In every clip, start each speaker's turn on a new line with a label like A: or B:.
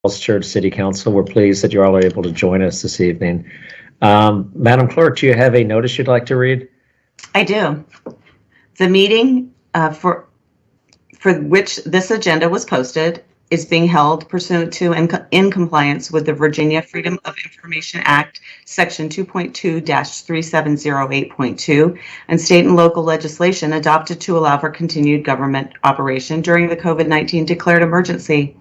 A: Falls Church City Council. We're pleased that you're all able to join us this evening. Madam Clerk, do you have a notice you'd like to read?
B: I do. The meeting for which this agenda was posted is being held pursuant to and in compliance with the Virginia Freedom of Information Act, Section 2.2-3708.2, and state and local legislation adopted to allow for continued government operation during the COVID-19 declared emergency.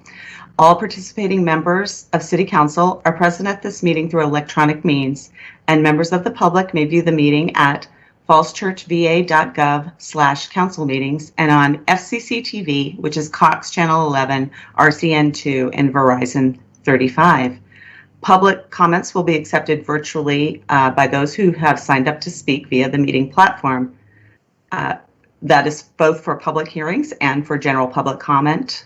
B: All participating members of City Council are present at this meeting through electronic means, and members of the public may view the meeting at fallschurchva.gov/council meetings and on FCC TV, which is Cox Channel 11, RCN 2, and Verizon 35. Public comments will be accepted virtually by those who have signed up to speak via the meeting platform. That is both for public hearings and for general public comment.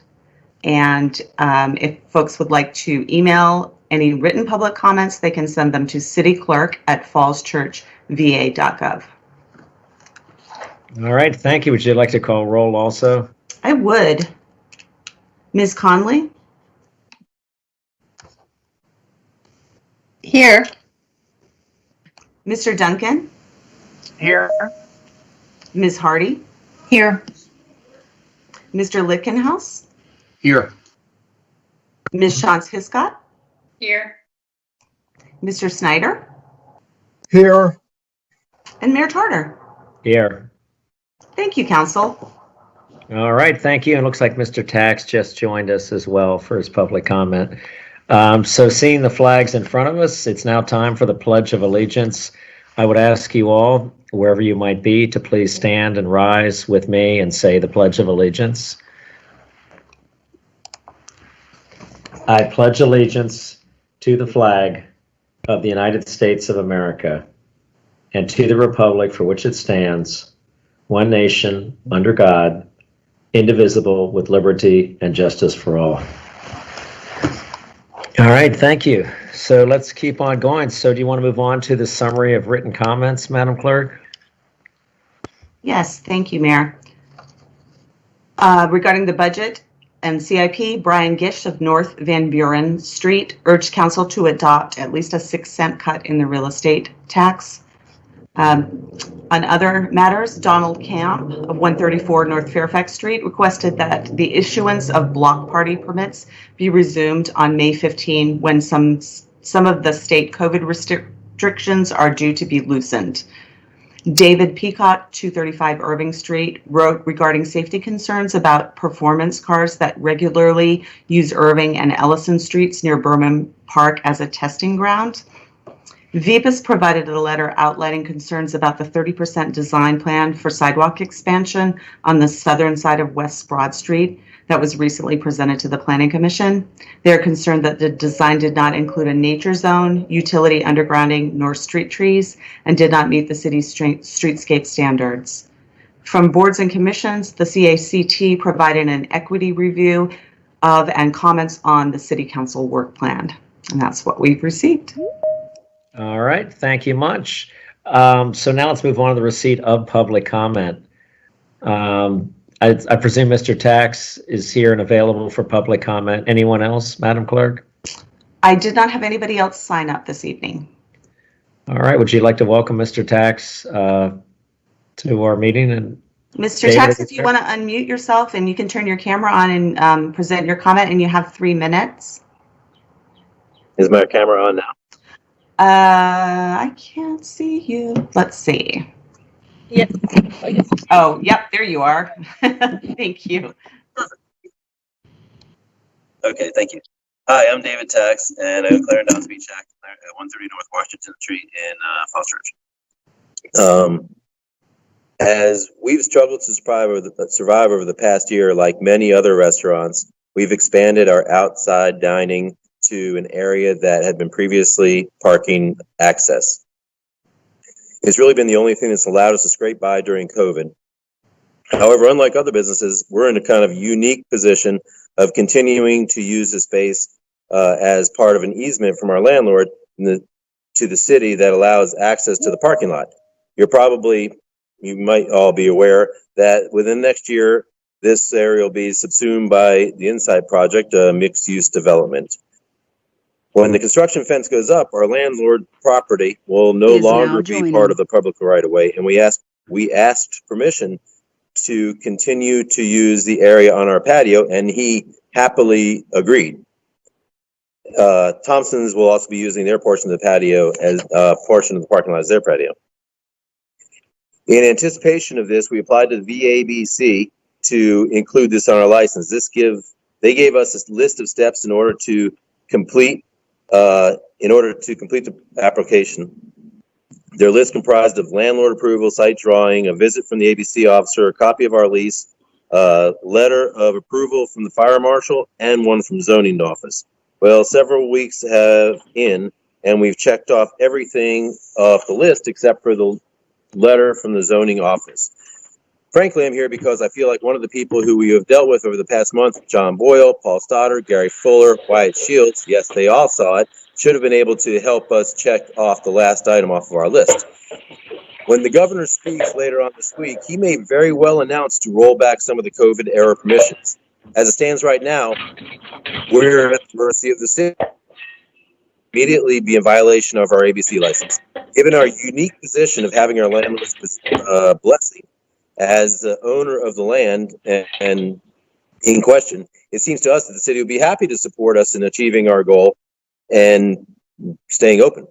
B: And if folks would like to email any written public comments, they can send them to cityclerk@fallschurchva.gov.
A: All right, thank you. Would you like to call roll also?
B: I would. Ms. Conley?
C: Here.
B: Mr. Duncan?
D: Here.
B: Ms. Hardy?
C: Here.
B: Mr. Litkenhouse?
D: Here.
B: Ms. Shantz-Hiscott?
C: Here.
B: Mr. Snyder?
E: Here.
B: And Mayor Tarter?
A: Here.
B: Thank you, Council.
A: All right, thank you. And it looks like Mr. Tax just joined us as well for his public comment. So seeing the flags in front of us, it's now time for the Pledge of Allegiance. I would ask you all, wherever you might be, to please stand and rise with me and say the Pledge of Allegiance. I pledge allegiance to the flag of the United States of America and to the republic for which it stands, one nation, under God, indivisible, with liberty and justice for all. All right, thank you. So let's keep on going. So do you want to move on to the summary of written comments, Madam Clerk?
B: Yes, thank you, Mayor. Regarding the budget and CIP, Brian Gish of North Van Buren Street urged Council to adopt at least a 6-cent cut in the real estate tax. On other matters, Donald Camp of 134 North Fairfax Street requested that the issuance of block party permits be resumed on May 15 when some of the state COVID restrictions are due to be loosened. David Peacock, 235 Irving Street, wrote regarding safety concerns about performance cars that regularly use Irving and Ellison Streets near Berman Park as a testing ground. VEPAS provided a letter outlining concerns about the 30% design plan for sidewalk expansion on the southern side of West Broad Street that was recently presented to the Planning Commission. They are concerned that the design did not include a nature zone, utility undergrounding, nor street trees, and did not meet the city's streetscape standards. From boards and commissions, the CACT provided an equity review of and comments on the City Council work plan. And that's what we've received.
A: All right, thank you much. So now let's move on to the receipt of public comment. I presume Mr. Tax is here and available for public comment. Anyone else, Madam Clerk?
B: I did not have anybody else sign up this evening.
A: All right, would you like to welcome Mr. Tax to our meeting? And
B: Mr.
A: David,
B: Tax, if you want to unmute yourself and you can turn your camera on and present your comment, and you have 3 minutes.
F: Is my camera on now?
B: I can't see you. Let's see.
C: Yes.
B: Oh, yep, there you are. Thank you.
F: Okay, thank you. Hi, I'm David Tax, and I own Clarendon Beach Act at 130 North Washington Street in Falls Church. As we've struggled to survive over the past year, like many other restaurants, we've expanded our outside dining to an area that had been previously parking access. It's really been the only thing that's allowed us to scrape by during COVID. However, unlike other businesses, we're in a kind of unique position of continuing to use the space as part of an easement from our landlord to the city that allows access to the parking lot. You might all be aware that within next year, this area will be subsumed by the Insight project, a mixed-use development. When the construction fence goes up, our landlord property will no
G: Is now
F: longer be
G: joining.
F: part of the public right of way, and we asked permission to continue to use the area on our patio, and he happily agreed. Thompson's will also be using their portion of the patio as a portion of the parking lot as their patio. In anticipation of this, we applied to the VABC to include this on our license. They gave us a list of steps in order to complete the application. Their list comprised of landlord approval, site drawing, a visit from the ABC officer, a copy of our lease, a letter of approval from the fire marshal, and one from zoning office. Well, several weeks and we've checked off everything off the list except for the letter from the zoning office. Frankly, I'm here because I feel like one of the people who we have dealt with over the past month, John Boyle, Paul Stoddard, Gary Fuller, Wyatt Shields, yes, they all saw it, should have been able to help us check off the last item off of our list. When the governor speaks later on this week, he may very well announce to roll back some of the COVID era permissions. As it stands right now, we're at the mercy of the city. Immediately be in violation of our ABC license. Given our unique position of having our landlord's blessing as the owner of the land and in question, it seems to us that the city would be happy to support us in achieving our goal and staying open.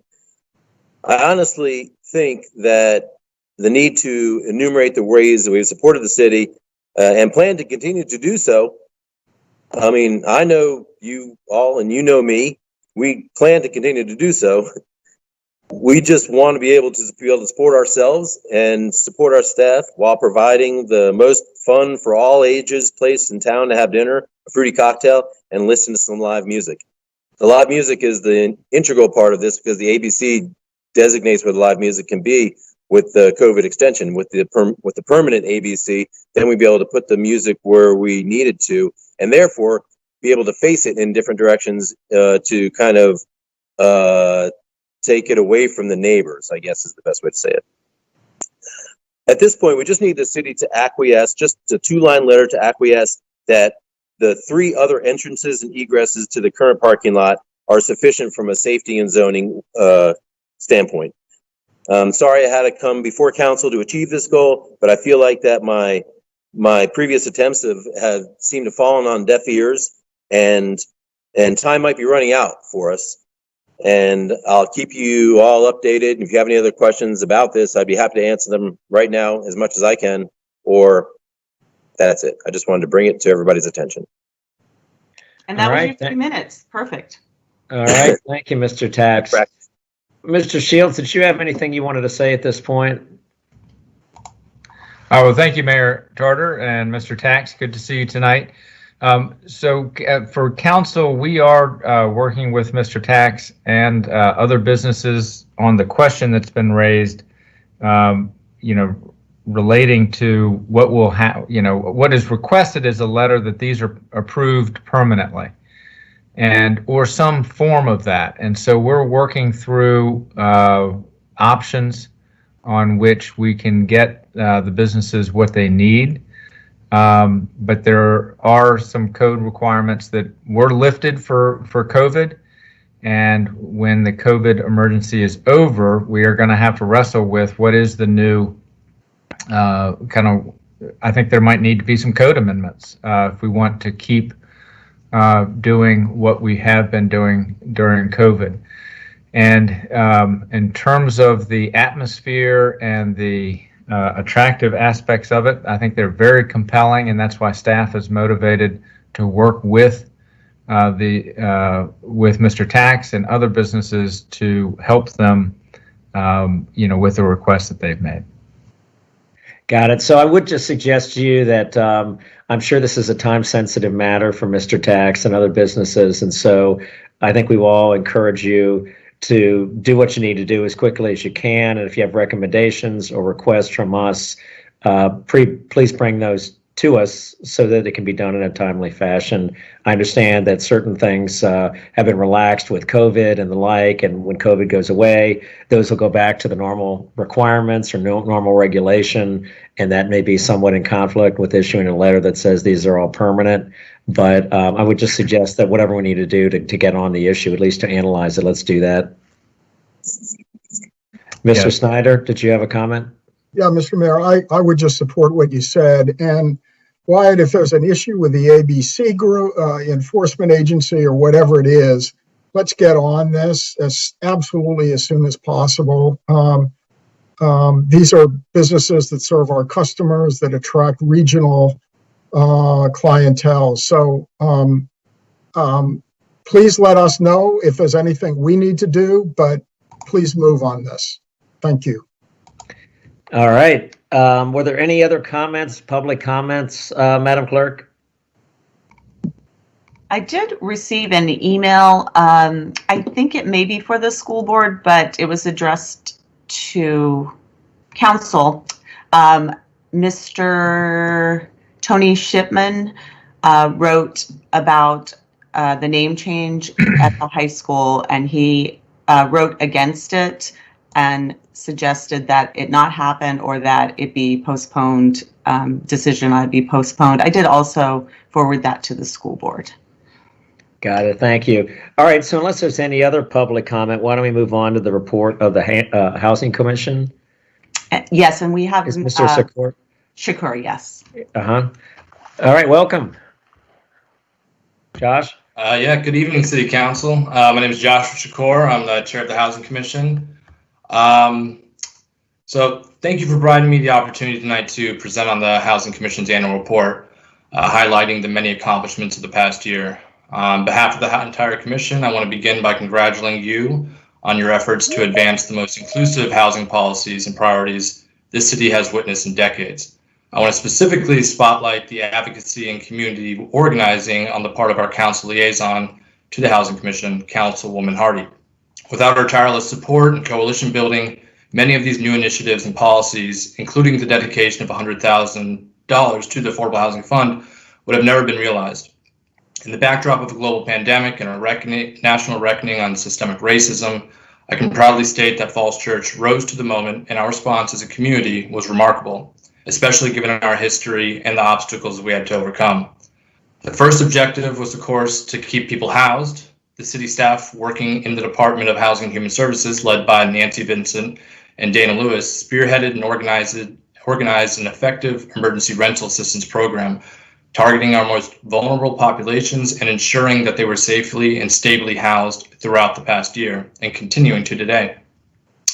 F: I honestly think that the need to enumerate the ways that we've supported the city and plan to continue to do so. I mean, I know you all and you know me. We plan to continue to do so. We just want to be able to support ourselves and support our staff while providing the most fun for all ages place in town to have dinner, a fruity cocktail, and listen to some live music. The live music is the integral part of this because the ABC designates where the live music can be with the COVID extension. With the permanent ABC, then we'd be able to put the music where we needed to, and therefore be able to face it in different directions to kind of take it away from the neighbors, I guess is the best way to say it. At this point, we just need the city to acquiesce, just a 2-line letter to acquiesce that the 3 other entrances and egresses to the current parking lot are sufficient from a safety and zoning standpoint. Sorry I had to come before council to achieve this goal, but I feel like that my previous attempts have seemed to fallen on deaf ears, and time might be running out for us. And I'll keep you all updated. If you have any other questions about this, I'd be happy to answer them right now as much as I can, or that's it. I just wanted to bring it to everybody's attention.
B: And that
A: All
B: was
A: right,
B: your 3 minutes. Perfect.
A: All right, thank you, Mr. Tax. Mr. Shields, did you have anything you wanted to say at this point?
H: Oh, well, thank you, Mayor Tarter and Mr. Tax. Good to see you tonight. For council, we are working with Mr. Tax and other businesses on the question that's been raised, relating to what will what is requested is a letter that these are approved permanently, and or some form of that. And so we're working through options on which we can get the businesses what they need. But there are some code requirements that were lifted for COVID. And when the COVID emergency is over, we are going to have to wrestle with what is the new I think there might need to be some code amendments if we want to keep doing what we have been doing during COVID. And in terms of the atmosphere and the attractive aspects of it, I think they're very compelling, and that's why staff is motivated to work with with Mr. Tax and other businesses to help them, with the requests that they've made.
A: Got it. So I would just suggest to you that I'm sure this is a time-sensitive matter for Mr. Tax and other businesses, and so I think we will all encourage you to do what you need to do as quickly as you can. And if you have recommendations or requests from us, please bring those to us so that it can be done in a timely fashion. I understand that certain things have been relaxed with COVID and the like, and when COVID goes away, those will go back to the normal requirements or normal regulation, and that may be somewhat in conflict with issuing a letter that says these are all permanent. But I would just suggest that whatever we need to do to get on the issue, at least to analyze it, let's do that. Mr.
H: Yes.
A: Snyder, did you have a comment?
E: Yeah, Mr. Mayor, I would just support what you said. And Wyatt, if there's an issue with the ABC group, enforcement agency or whatever it is, let's get on this as absolutely as soon as possible. These are businesses that serve our customers, that attract regional clientele. So please let us know if there's anything we need to do, but please move on this. Thank you.
A: All right. Were there any other comments, public comments, Madam Clerk?
B: I did receive an email. I think it may be for the school board, but it was addressed to council. Mr. Tony Shipman wrote about the name change at the high school, and he wrote against it and suggested that it not happen or that it be postponed, decision on it be postponed. I did also forward that to the school board.
A: Got it. Thank you. All right. So unless there's any other public comment, why don't we move on to the report of the Housing Commission?
B: Yes, and we have
A: Is Mr. Shakur?
B: Shakur, yes.
A: Uh-huh. All right. Welcome. Josh?
G: Yeah, good evening, City Council. My name is Joshua Shakur. I'm the chair of the Housing Commission. So thank you for providing me the opportunity tonight to present on the Housing Commission's annual report, highlighting the many accomplishments of the past year. On behalf of the entire commission, I want to begin by congratulating you on your efforts to advance the most inclusive housing policies and priorities this city has witnessed in decades. I want to specifically spotlight the advocacy and community organizing on the part of our council liaison to the Housing Commission, Councilwoman Hardy. Without her tireless support and coalition building, many of these new initiatives and policies, including the dedication of $100,000 to the Affordable Housing Fund, would have never been realized. In the backdrop of a global pandemic and a national reckoning on systemic racism, I can proudly state that Falls Church rose to the moment, and our response as a community was remarkable, especially given our history and the obstacles we had to overcome. The first objective was, of course, to keep people housed. The city staff working in the Department of Housing and Human Services, led by Nancy Vincent and Dana Lewis, spearheaded and organized an effective emergency rental assistance program, targeting our most vulnerable populations and ensuring that they were safely and stably housed throughout the past year and continuing to today.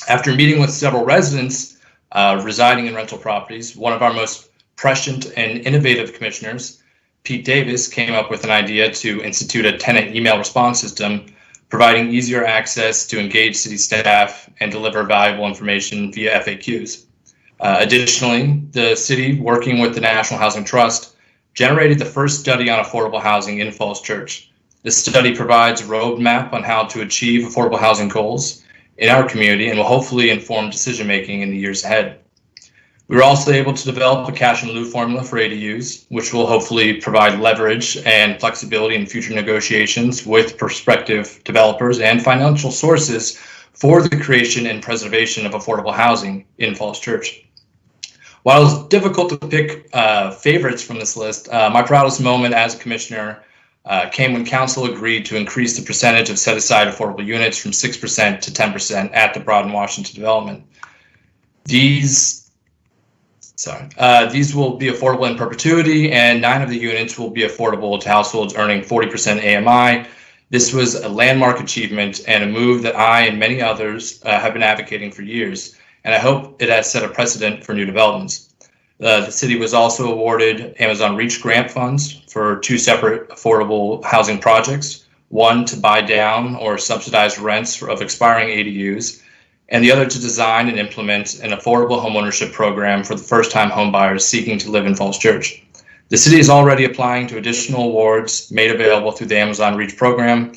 G: After meeting with several residents residing in rental properties, one of our most prescient and innovative commissioners, Pete Davis, came up with an idea to institute a tenant email response system, providing easier access to engage city staff and deliver valuable information via FAQs. Additionally, the city, working with the National Housing Trust, generated the first study on affordable housing in Falls Church. This study provides a roadmap on how to achieve affordable housing goals in our community and will hopefully inform decision-making in the years ahead. We were also able to develop a cash in lieu formula for ADUs, which will hopefully provide leverage and flexibility in future negotiations with prospective developers and financial sources for the creation and preservation of affordable housing in Falls Church. While it was difficult to pick favorites from this list, my proudest moment as a commissioner came when council agreed to increase the percentage of set-aside affordable units from 6% to 10% at the Broad and Washington development. These will be affordable in perpetuity, and 9 of the units will be affordable to households earning 40% AMI. This was a landmark achievement and a move that I and many others have been advocating for years, and I hope it has set a precedent for new developments. The city was also awarded Amazon Reach grant funds for 2 separate affordable housing projects, one to buy down or subsidize rents of expiring ADUs, and the other to design and implement an affordable homeownership program for the first-time homebuyers seeking to live in Falls Church. The city is already applying to additional awards made available through the Amazon Reach program,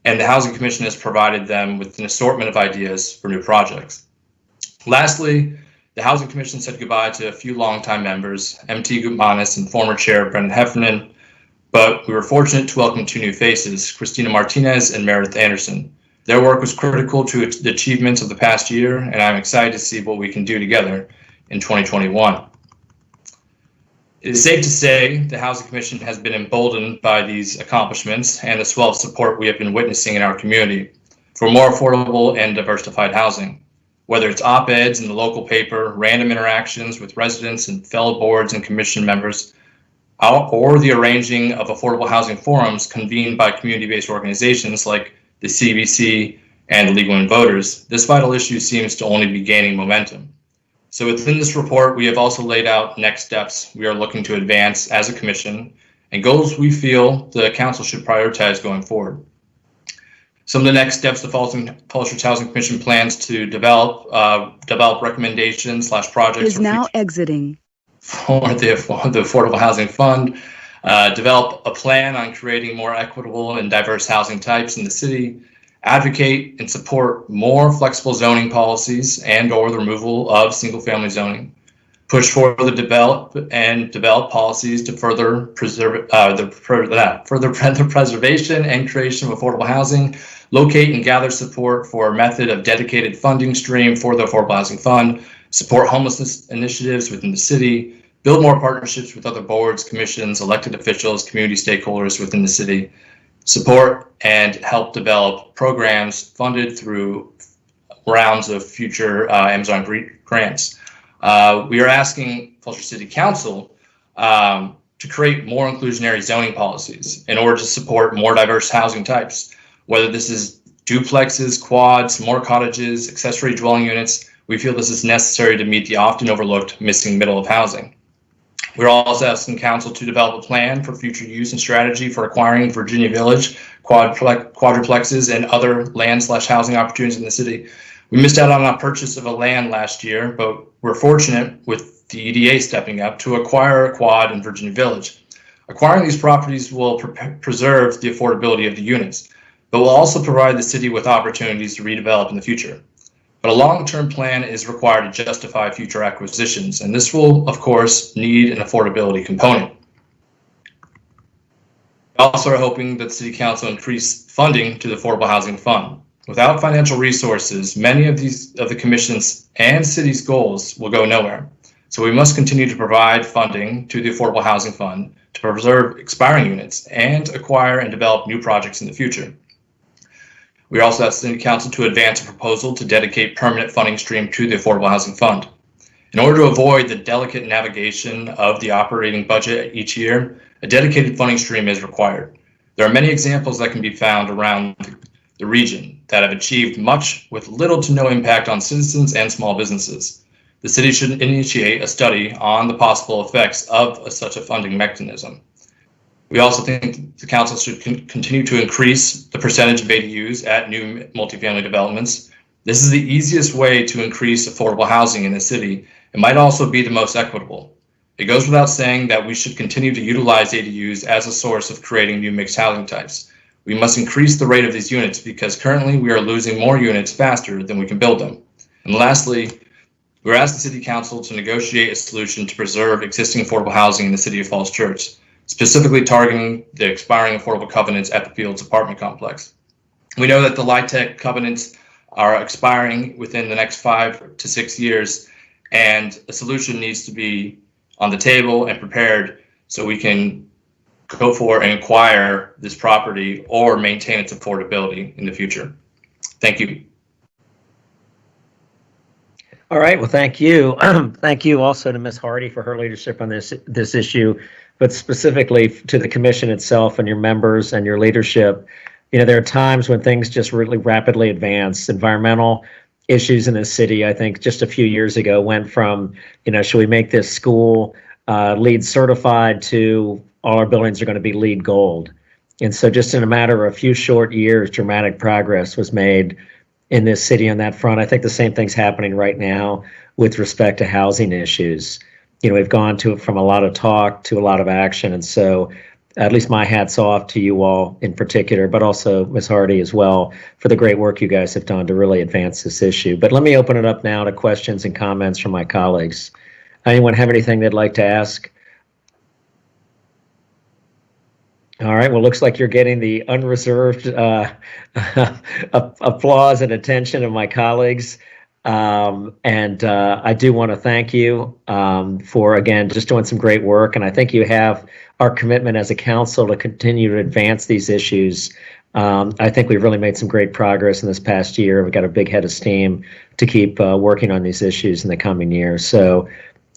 G: and the Housing Commission has provided them with an assortment of ideas for new projects. Lastly, the Housing Commission said goodbye to a few longtime members, MT Gutmanis and former chair Brendan Heffernan, but we were fortunate to welcome 2 new faces, Christina Martinez and Meredith Anderson. Their work was critical to the achievements of the past year, and I'm excited to see what we can do together in 2021. It is safe to say the Housing Commission has been emboldened by these accomplishments and the swell of support we have been witnessing in our community for more affordable and diversified housing. Whether it's op-eds in the local paper, random interactions with residents and fellow boards and commission members, or the arranging of affordable housing forums convened by community-based organizations like the CBC and the League of Women Voters, this vital issue seems to only be gaining momentum. So within this report, we have also laid out next steps we are looking to advance as a commission and goals we feel the council should prioritize going forward. Some of the next steps the Falls Church Housing Commission plans to develop recommendations / projects
I: is now exiting
G: for the Affordable Housing Fund, develop a plan on creating more equitable and diverse housing types in the city, advocate and support more flexible zoning policies and or the removal of single-family zoning, push for the develop policies to further preserve the preservation and creation of affordable housing, locate and gather support for a method of dedicated funding stream for the Affordable Housing Fund, support homelessness initiatives within the city, build more partnerships with other boards, commissions, elected officials, community stakeholders within the city, support and help develop programs funded through rounds of future Amazon grants. We are asking Falls Church City Council to create more inclusionary zoning policies in order to support more diverse housing types, whether this is duplexes, quads, more cottages, accessory dwelling units. We feel this is necessary to meet the often overlooked missing middle of housing. We're also asking council to develop a plan for future use and strategy for acquiring Virginia Village, quadruplexes, and other land / housing opportunities in the city. We missed out on a purchase of a land last year, but we're fortunate with the EDA stepping up to acquire a quad in Virginia Village. Acquiring these properties will preserve the affordability of the units, but will also provide the city with opportunities to redevelop in the future. But a long-term plan is required to justify future acquisitions, and this will, of course, need an affordability component. We also are hoping that the City Council increase funding to the Affordable Housing Fund. Without financial resources, many of the Commission's and City's goals will go nowhere. So we must continue to provide funding to the Affordable Housing Fund to preserve expiring units and acquire and develop new projects in the future. We also ask the City Council to advance a proposal to dedicate permanent funding stream to the Affordable Housing Fund. In order to avoid the delicate navigation of the operating budget each year, a dedicated funding stream is required. There are many examples that can be found around the region that have achieved much with little to no impact on citizens and small businesses. The city should initiate a study on the possible effects of such a funding mechanism. We also think the council should continue to increase the percentage of ADUs at new multifamily developments. This is the easiest way to increase affordable housing in the city. It might also be the most equitable. It goes without saying that we should continue to utilize ADUs as a source of creating new mixed housing types. We must increase the rate of these units because currently we are losing more units faster than we can build them. And lastly, we're asking the City Council to negotiate a solution to preserve existing affordable housing in the City of Falls Church, specifically targeting the expiring affordable covenants at the Fields apartment complex. We know that the LIHTC covenants are expiring within the next 5 to 6 years, and a solution needs to be on the table and prepared so we can go for and acquire this property or maintain its affordability in the future. Thank you.
A: All right, well, thank you. Thank you also to Ms. Hardy for her leadership on this issue, but specifically to the commission itself and your members and your leadership. You know, there are times when things just really rapidly advance. Environmental issues in this city, I think just a few years ago, went from, you know, should we make this school LEED certified to all our buildings are going to be LEED gold. And so just in a matter of a few short years, dramatic progress was made in this city on that front. I think the same thing's happening right now with respect to housing issues. You know, we've gone from a lot of talk to a lot of action. And so at least my hat's off to you all in particular, but also Ms. Hardy as well for the great work you guys have done to really advance this issue. But let me open it up now to questions and comments from my colleagues. Anyone have anything they'd like to ask? All right, well, looks like you're getting the unreserved applause and attention of my colleagues. I do want to thank you for, again, just doing some great work. And I think you have our commitment as a council to continue to advance these issues. I think we've really made some great progress in this past year. We've got a big head of steam to keep working on these issues in the coming years. So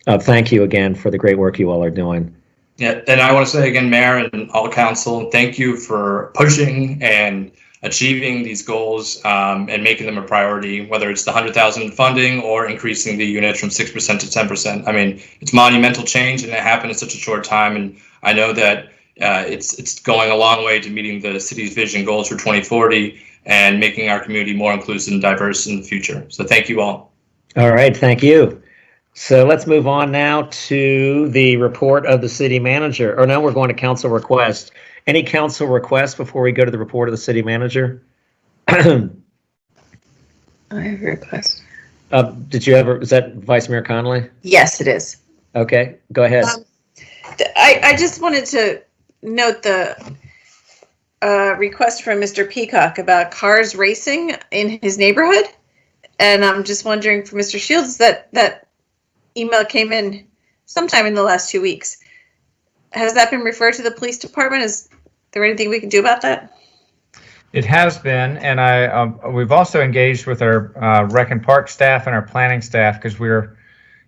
A: thank you again for the great work you all are doing.
G: Yeah, and I want to say again, Mayor and all council, thank you for pushing and achieving these goals and making them a priority, whether it's the 100,000 funding or increasing the units from 6% to 10%. I mean, it's monumental change and it happened in such a short time. And I know that it's going a long way to meeting the city's vision goals for 2040 and making our community more inclusive and diverse in the future. So thank you all.
A: All right, thank you. So let's move on now to the report of the city manager. Or now we're going to council request. Any council requests before we go to the report of the city manager?
C: I have a request.
A: Did you ever, is that Vice Mayor Connolly?
C: Yes, it is.
A: Okay, go ahead.
C: I just wanted to note the request from Mr. Peacock about cars racing in his neighborhood. And I'm just wondering for Mr. Shields, that email came in sometime in the last 2 weeks. Has that been referred to the police department? Is there anything we can do about that?
H: It has been, and we've also engaged with our Rec and Park staff and our planning staff because we're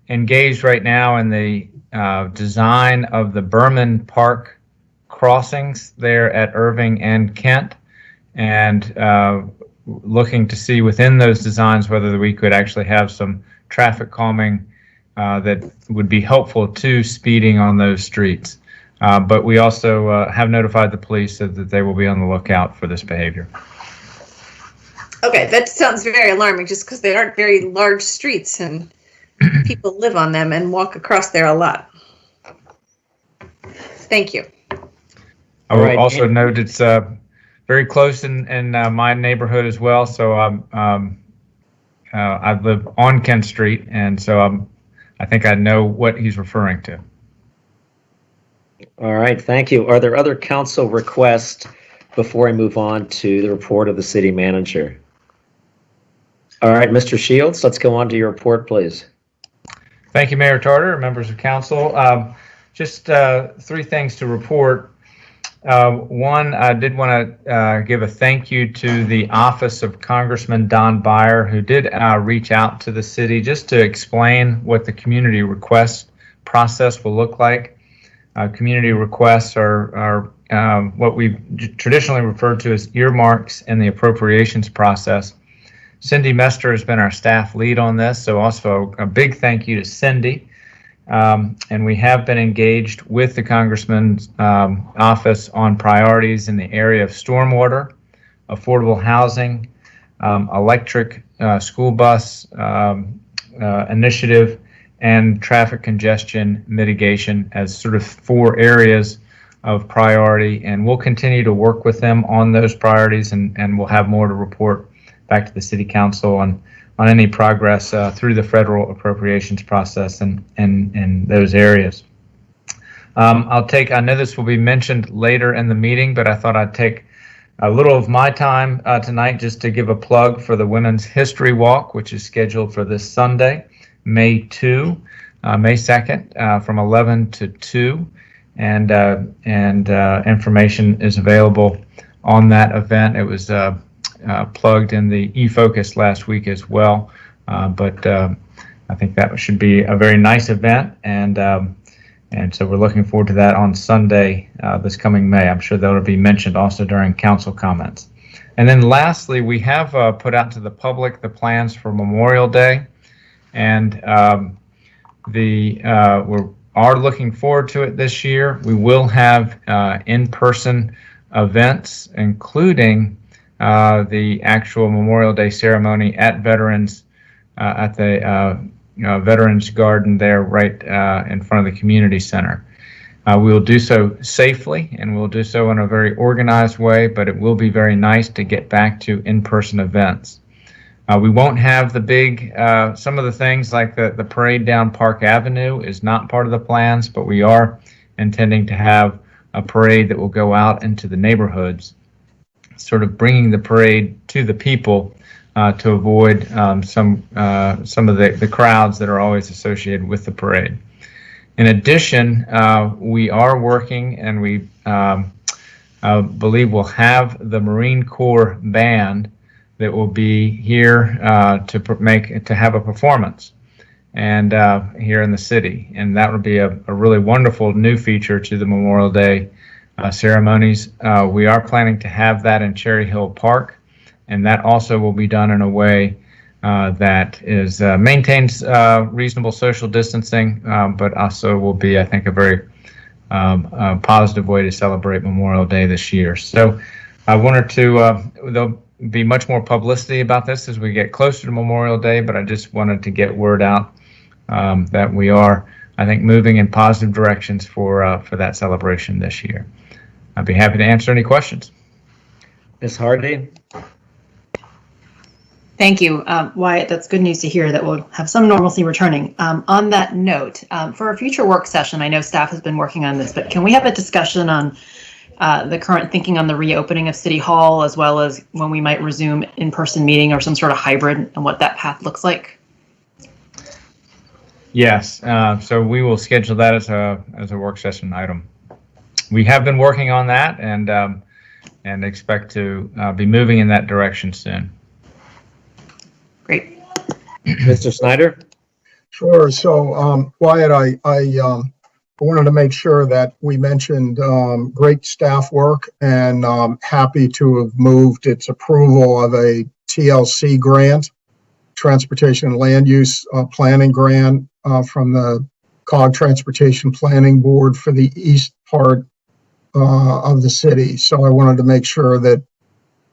H: engaged right now in the design of the Berman Park crossings there at Irving and Kent, and looking to see within those designs whether we could actually have some traffic calming that would be helpful to speeding on those streets. But we also have notified the police that they will be on the lookout for this behavior.
C: Okay, that sounds very alarming just because they aren't very large streets and people live on them and walk across there a lot. Thank you.
H: I will also note it's very close in my neighborhood as well. So I live on Kent Street, and so I think I know what he's referring to.
A: All right, thank you. Are there other council requests before I move on to the report of the city manager? All right, Mr. Shields, let's go on to your report, please.
H: Thank you, Mayor Tarter, members of council. Just 3 things to report. One, I did want to give a thank you to the office of Congressman Don Beyer, who did reach out to the city just to explain what the community request process will look like. Community requests are what we've traditionally referred to as earmarks in the appropriations process. Cindy Mester has been our staff lead on this, so also a big thank you to Cindy. And we have been engaged with the Congressman's office on priorities in the area of stormwater, affordable housing, electric school bus initiative, and traffic congestion mitigation as sort of 4 areas of priority. And we'll continue to work with them on those priorities, and we'll have more to report back to the City Council on any progress through the federal appropriations process in those areas. I know this will be mentioned later in the meeting, but I thought I'd take a little of my time tonight just to give a plug for the Women's History Walk, which is scheduled for this Sunday, May 2nd, from 11 to 2, and information is available on that event. It was plugged in the eFocus last week as well, but I think that should be a very nice event, and so we're looking forward to that on Sunday this coming May. I'm sure that'll be mentioned also during council comments. And then lastly, we have put out to the public the plans for Memorial Day, and we are looking forward to it this year. We will have in-person events, including the actual Memorial Day ceremony at Veterans, at the Veterans Garden there right in front of the community center. We will do so safely, and we'll do so in a very organized way, but it will be very nice to get back to in-person events. We won't have the big, some of the things like the parade down Park Avenue is not part of the plans, but we are intending to have a parade that will go out into the neighborhoods, sort of bringing the parade to the people to avoid some of the crowds that are always associated with the parade. In addition, we are working, and we believe we'll have the Marine Corps band that will be here to have a performance and here in the city, and that would be a really wonderful new feature to the Memorial Day ceremonies. We are planning to have that in Cherry Hill Park, and that also will be done in a way that maintains reasonable social distancing, but also will be, I think, a very positive way to celebrate Memorial Day this year. So I wanted to, there'll be much more publicity about this as we get closer to Memorial Day, but I just wanted to get word out that we are, I think, moving in positive directions for that celebration this year. I'd be happy to answer any questions.
A: Ms. Hardy?
I: Thank you, Wyatt. That's good news to hear that we'll have some normalcy returning. On that note, for a future work session, I know staff has been working on this, but can we have a discussion on the current thinking on the reopening of City Hall, as well as when we might resume in-person meeting or some sort of hybrid, and what that path looks like?
H: Yes, so we will schedule that as a work session item. We have been working on that and expect to be moving in that direction soon.
I: Great.
A: Mr. Snyder?
E: Sure. So, Wyatt, I wanted to make sure that we mentioned great staff work, and happy to have moved its approval of a TLC grant, Transportation and Land Use Planning Grant from the COG Transportation Planning Board for the east part of the city. So I wanted to make sure that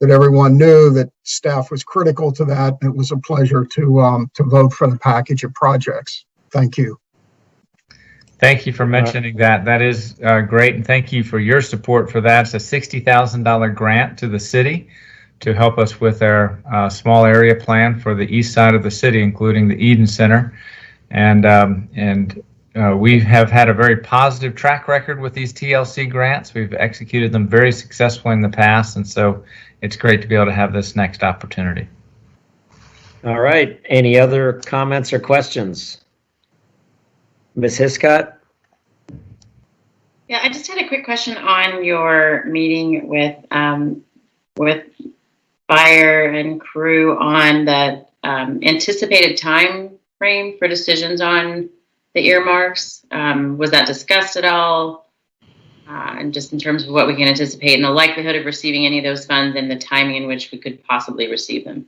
E: everyone knew that staff was critical to that. It was a pleasure to vote for the package of projects. Thank you.
H: Thank you for mentioning that. That is great, and thank you for your support for that. It's a $60,000 grant to the city to help us with our small area plan for the east side of the city, including the Eden Center. And we have had a very positive track record with these TLC grants. We've executed them very successfully in the past, and so it's great to be able to have this next opportunity.
A: All right. Any other comments or questions? Ms. Hiscott?
J: Yeah, I just had a quick question on your meeting with Fire and crew on the anticipated time frame for decisions on the earmarks. Was that discussed at all? And just in terms of what we can anticipate and the likelihood of receiving any of those funds and the timing in which we could possibly receive them.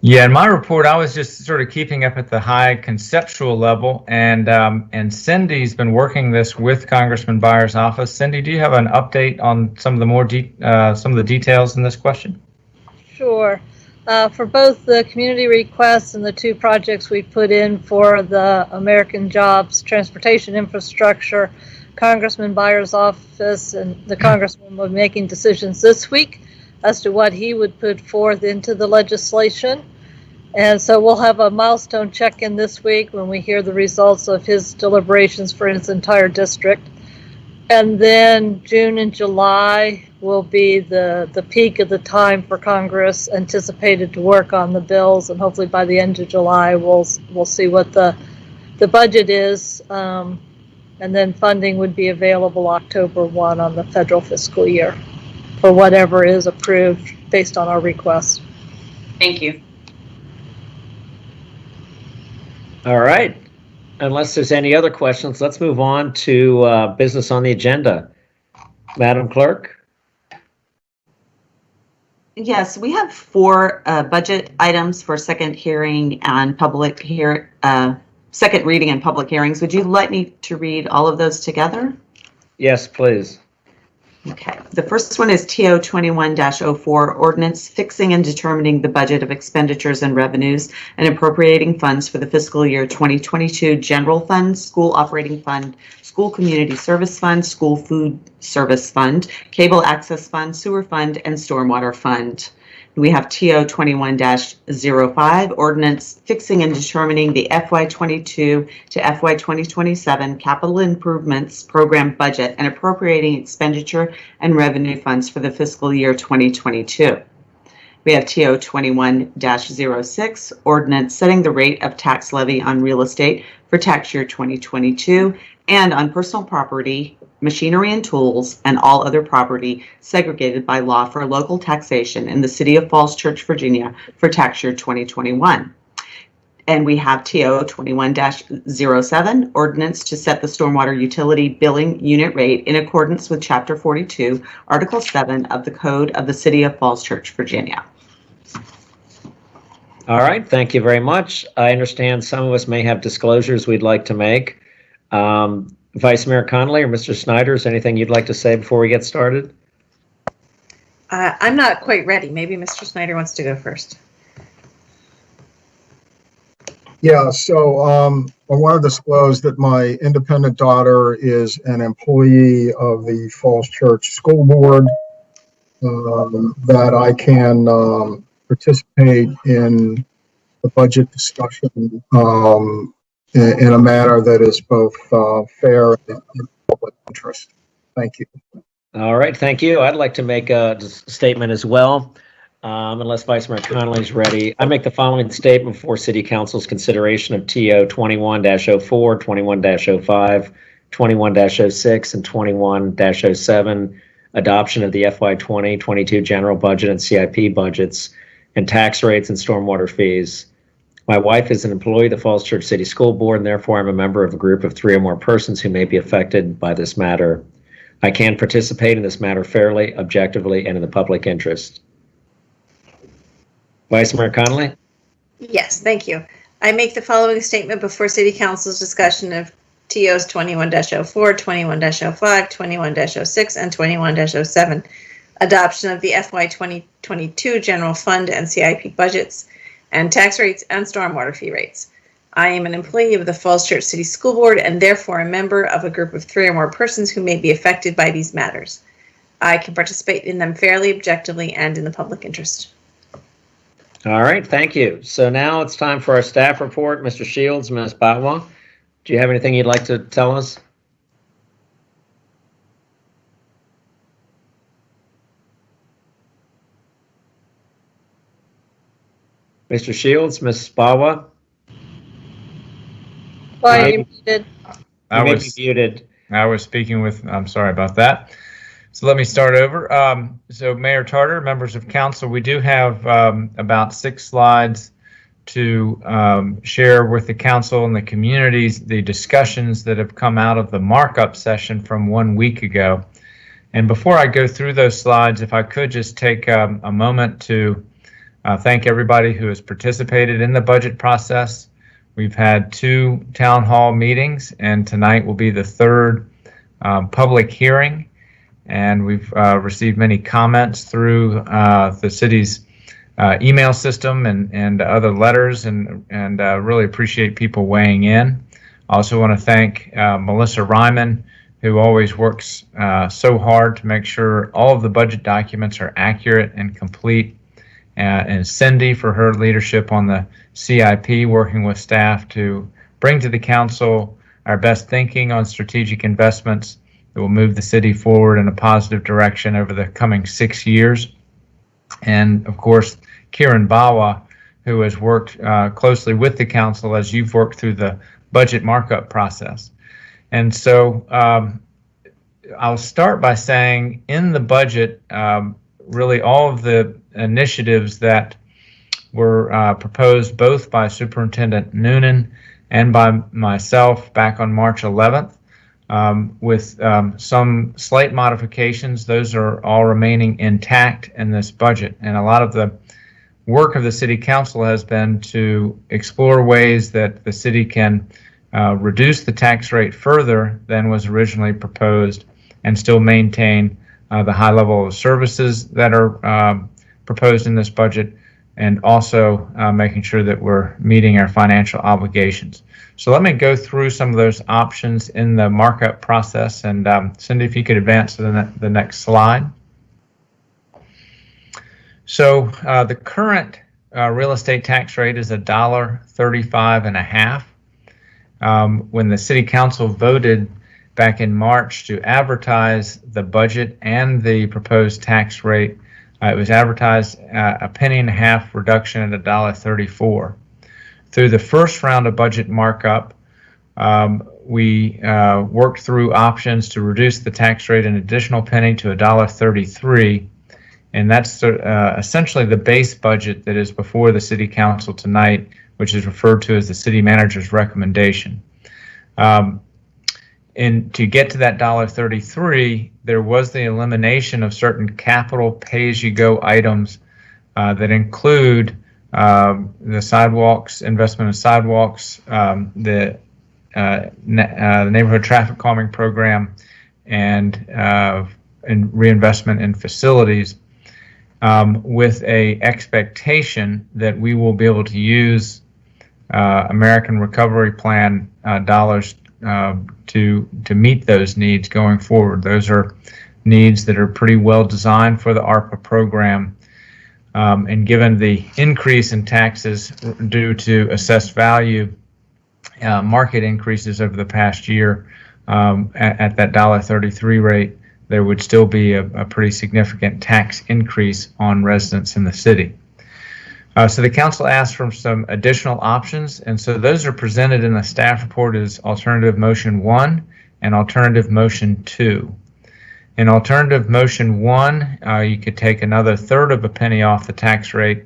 H: Yeah, in my report, I was just sort of keeping up at the high conceptual level, and Cindy's been working this with Congressman Byers' office. Cindy, do you have an update on some of the details in this question?
K: Sure. For both the community requests and the two projects we put in for the American Jobs Transportation Infrastructure, Congressman Byers' office and the Congressman were making decisions this week as to what he would put forth into the legislation. And so we'll have a milestone check-in this week when we hear the results of his deliberations for his entire district. And then June and July will be the peak of the time for Congress anticipated to work on the bills, and hopefully by the end of July we'll see what the budget is, and then funding would be available October 1 on the federal fiscal year for whatever is approved based on our request.
J: Thank you.
A: All right. Unless there's any other questions, let's move on to business on the agenda. Madam Clerk?
B: Yes, we have 4 budget items for second reading and public hearings. Would you like me to read all of those together?
A: Yes, please.
B: Okay. The first one is TO 21-04, Ordinance Fixing and Determining the Budget of Expenditures and Revenues and Appropriating Funds for the Fiscal Year 2022 General Fund, School Operating Fund, School Community Service Fund, School Food Service Fund, Cable Access Fund, Sewer Fund, and Stormwater Fund. We have TO 21-05, Ordinance Fixing and Determining the FY22 to FY 2027 Capital Improvements Program Budget and Appropriating Expenditure and Revenue Funds for the Fiscal Year 2022. We have TO 21-06, ordinance setting the rate of tax levy on real estate for tax year 2022 and on personal property, machinery and tools, and all other property segregated by law for local taxation in the city of Falls Church, Virginia for tax year 2021. And we have TO 21-07, ordinance to set the stormwater utility billing unit rate in accordance with Chapter 42, Article 7 of the Code of the City of Falls Church, Virginia.
A: All right, thank you very much. I understand some of us may have disclosures we'd like to make. Vice Mayor Connolly or Mr. Snyder, is there anything you'd like to say before we get started?
C: I'm not quite ready. Maybe Mr. Snyder wants to go first.
E: Yeah, so I want to disclose that my independent daughter is an employee of the Falls Church School Board, that I can participate in the budget discussion in a manner that is both fair and in public interest. Thank you.
A: All right, thank you. I'd like to make a statement as well, unless Vice Mayor Connolly is ready. I make the following statement for City Council's consideration of TO 21-04, 21-05, 21-06, and 21-07, adoption of the FY 2022 general budget and CIP budgets, and tax rates and stormwater fees. My wife is an employee of the Falls Church City School Board, and therefore I'm a member of a group of 3 or more persons who may be affected by this matter. I can participate in this matter fairly, objectively, and in the public interest. Vice Mayor Connolly?
C: Yes, thank you. I make the following statement before City Council's discussion of TOs 21-04, 21-05, 21-06, and 21-07, adoption of the FY 2022 general fund and CIP budgets, and tax rates and stormwater fee rates. I am an employee of the Falls Church City School Board and therefore a member of a group of 3 or more persons who may be affected by these matters. I can participate in them fairly, objectively, and in the public interest.
A: All right, thank you. So now it's time for our staff report. Mr. Shields, Ms. Batwa, do you have anything you'd like to tell us? Mr. Shields, Ms. Bawa?
K: Why are you muted?
A: You may be muted.
H: I was speaking with, I'm sorry about that. So let me start over. So Mayor Tarter, members of council, we do have about 6 slides to share with the council and the communities the discussions that have come out of the markup session from 1 week ago. And before I go through those slides, if I could just take a moment to thank everybody who has participated in the budget process. We've had 2 town hall meetings, and tonight will be the 3rd public hearing. And we've received many comments through the city's email system and other letters, and really appreciate people weighing in. I also want to thank Melissa Ryman, who always works so hard to make sure all of the budget documents are accurate and complete. And Cindy for her leadership on the CIP, working with staff to bring to the council our best thinking on strategic investments that will move the city forward in a positive direction over the coming 6 years. And of course, Kieran Bawa, who has worked closely with the council as you've worked through the budget markup process. And so I'll start by saying in the budget, really all of the initiatives that were proposed both by Superintendent Noonan and by myself back on March 11th, with some slight modifications. Those are all remaining intact in this budget. And a lot of the work of the City Council has been to explore ways that the city can reduce the tax rate further than was originally proposed and still maintain the high level of services that are proposed in this budget, and also making sure that we're meeting our financial obligations. So let me go through some of those options in the markup process, and Cindy, if you could advance to the next slide. So the current real estate tax rate is $1.35.5. When the City Council voted back in March to advertise the budget and the proposed tax rate, It was advertised a penny and a half reduction at $1.34. Through the first round of budget markup, we worked through options to reduce the tax rate an additional penny to $1.33, and that's essentially the base budget that is before the City Council tonight, which is referred to as the City Manager's recommendation. And to get to that $1.33, there was the elimination of certain capital pay-as-you-go items that include the sidewalks, investment in sidewalks, the neighborhood traffic calming program, and reinvestment in facilities, with a expectation that we will be able to use American Recovery Plan dollars to meet those needs going forward. Those are needs that are pretty well designed for the ARPA program. And given the increase in taxes due to assessed value market increases over the past year, at that $1.33 rate, there would still be a pretty significant tax increase on residents in the city. So the council asked for some additional options, and so those are presented in the staff report as Alternative Motion 1 and Alternative Motion 2. In Alternative Motion 1, you could take another third of a penny off the tax rate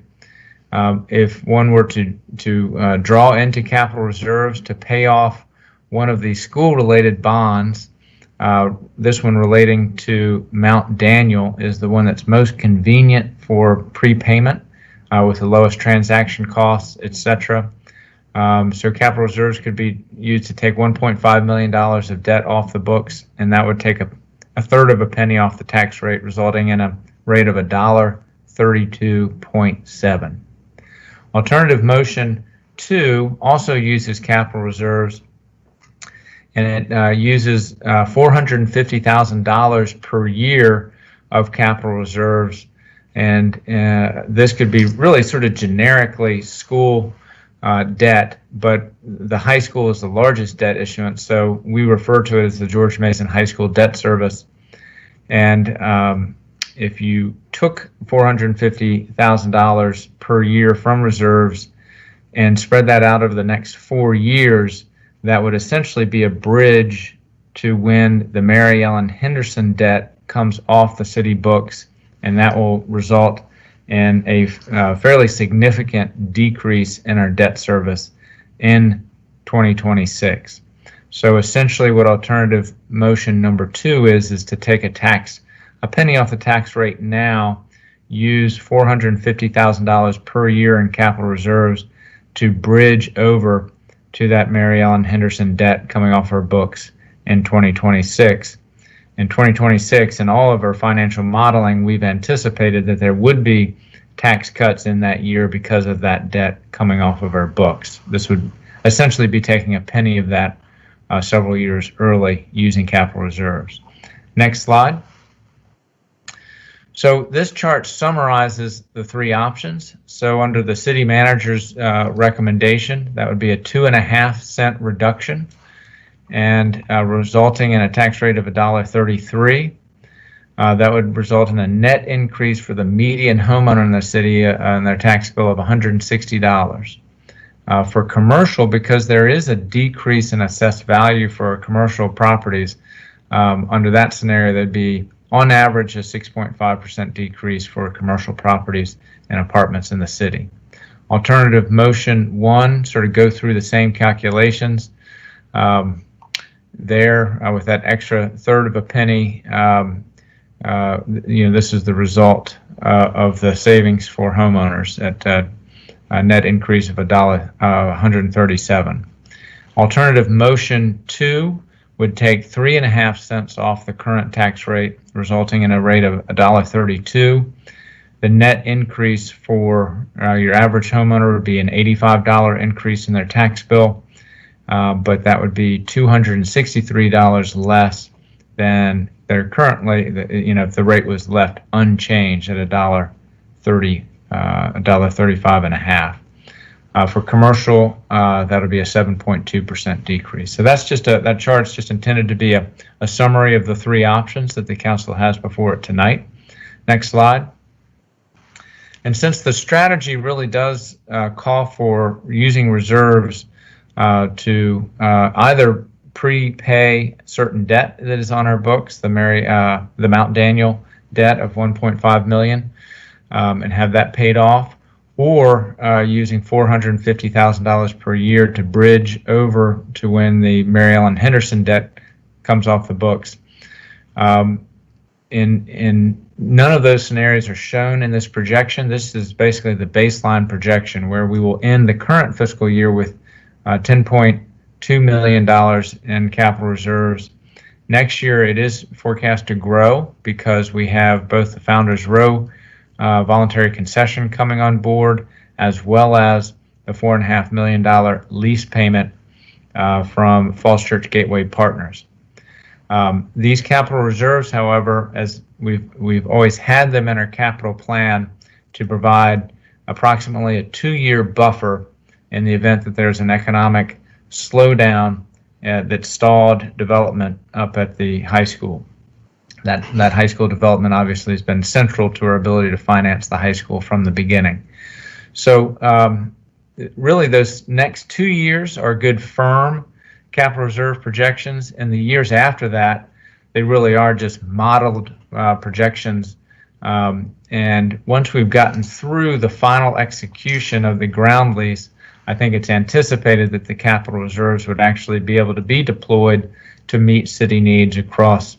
H: if one were to draw into capital reserves to pay off one of the school-related bonds. This one relating to Mount Daniel is the one that's most convenient for prepayment with the lowest transaction costs, etc. So capital reserves could be used to take $1.5 million of debt off the books, and that would take a third of a penny off the tax rate, resulting in a rate of $1.32.7. Alternative Motion 2 also uses capital reserves, and it uses $450,000 per year of capital reserves, and this could be really sort of generically school debt, but the high school is the largest debt issuance, so we refer to it as the George Mason High School Debt Service. And if you took $450,000 per year from reserves and spread that out over the next 4 years, that would essentially be a bridge to when the Mary Ellen Henderson debt comes off the city books, and that will result in a fairly significant decrease in our debt service in 2026. So essentially what Alternative Motion number 2 is to take a penny off the tax rate now, use $450,000 per year in capital reserves to bridge over to that Mary Ellen Henderson debt coming off our books in 2026. In 2026, in all of our financial modeling, we've anticipated that there would be tax cuts in that year because of that debt coming off of our books. This would essentially be taking a penny of that several years early using capital reserves. Next slide. So this chart summarizes the three options. So under the city manager's recommendation, that would be a 2.5 cent reduction, and resulting in a tax rate of $1.33. That would result in a net increase for the median homeowner in the city on their tax bill of $160. For commercial, because there is a decrease in assessed value for commercial properties, under that scenario, there'd be on average a 6.5% decrease for commercial properties and apartments in the city. Alternative Motion 1 sort of go through the same calculations. With that extra third of a penny, this is the result of the savings for homeowners at a net increase of $137. Alternative Motion 2 would take 3.5 cents off the current tax rate, resulting in a rate of $1.32. The net increase for your average homeowner would be an $85 increase in their tax bill, but that would be $263 less than they're currently, if the rate was left unchanged at $1.35.5. For commercial, that would be a 7.2% decrease. So that's just that chart's just intended to be a summary of the three options that the council has before it tonight. Next slide. And since the strategy really does call for using reserves to either prepay certain debt that is on our books, the Mount Daniel debt of $1.5 million, and have that paid off, or using $450,000 per year to bridge over to when the Mary Ellen Henderson debt comes off the books. In none of those scenarios are shown in this projection. This is basically the baseline projection where we will end the current fiscal year with $10.2 million in capital reserves. Next year, it is forecast to grow because we have both the Founders Row voluntary concession coming on board, as well as the $4.5 million lease payment from Falls Church Gateway Partners. These capital reserves, however, as we've always had them in our capital plan to provide approximately a 2-year buffer in the event that there's an economic slowdown that stalled development up at the high school. That high school development obviously has been central to our ability to finance the high school from the beginning. So really those next 2 years are good firm capital reserve projections, and the years after that, they really are just modeled projections. And once we've gotten through the final execution of the ground lease, I think it's anticipated that the capital reserves would actually be able to be deployed to meet city needs across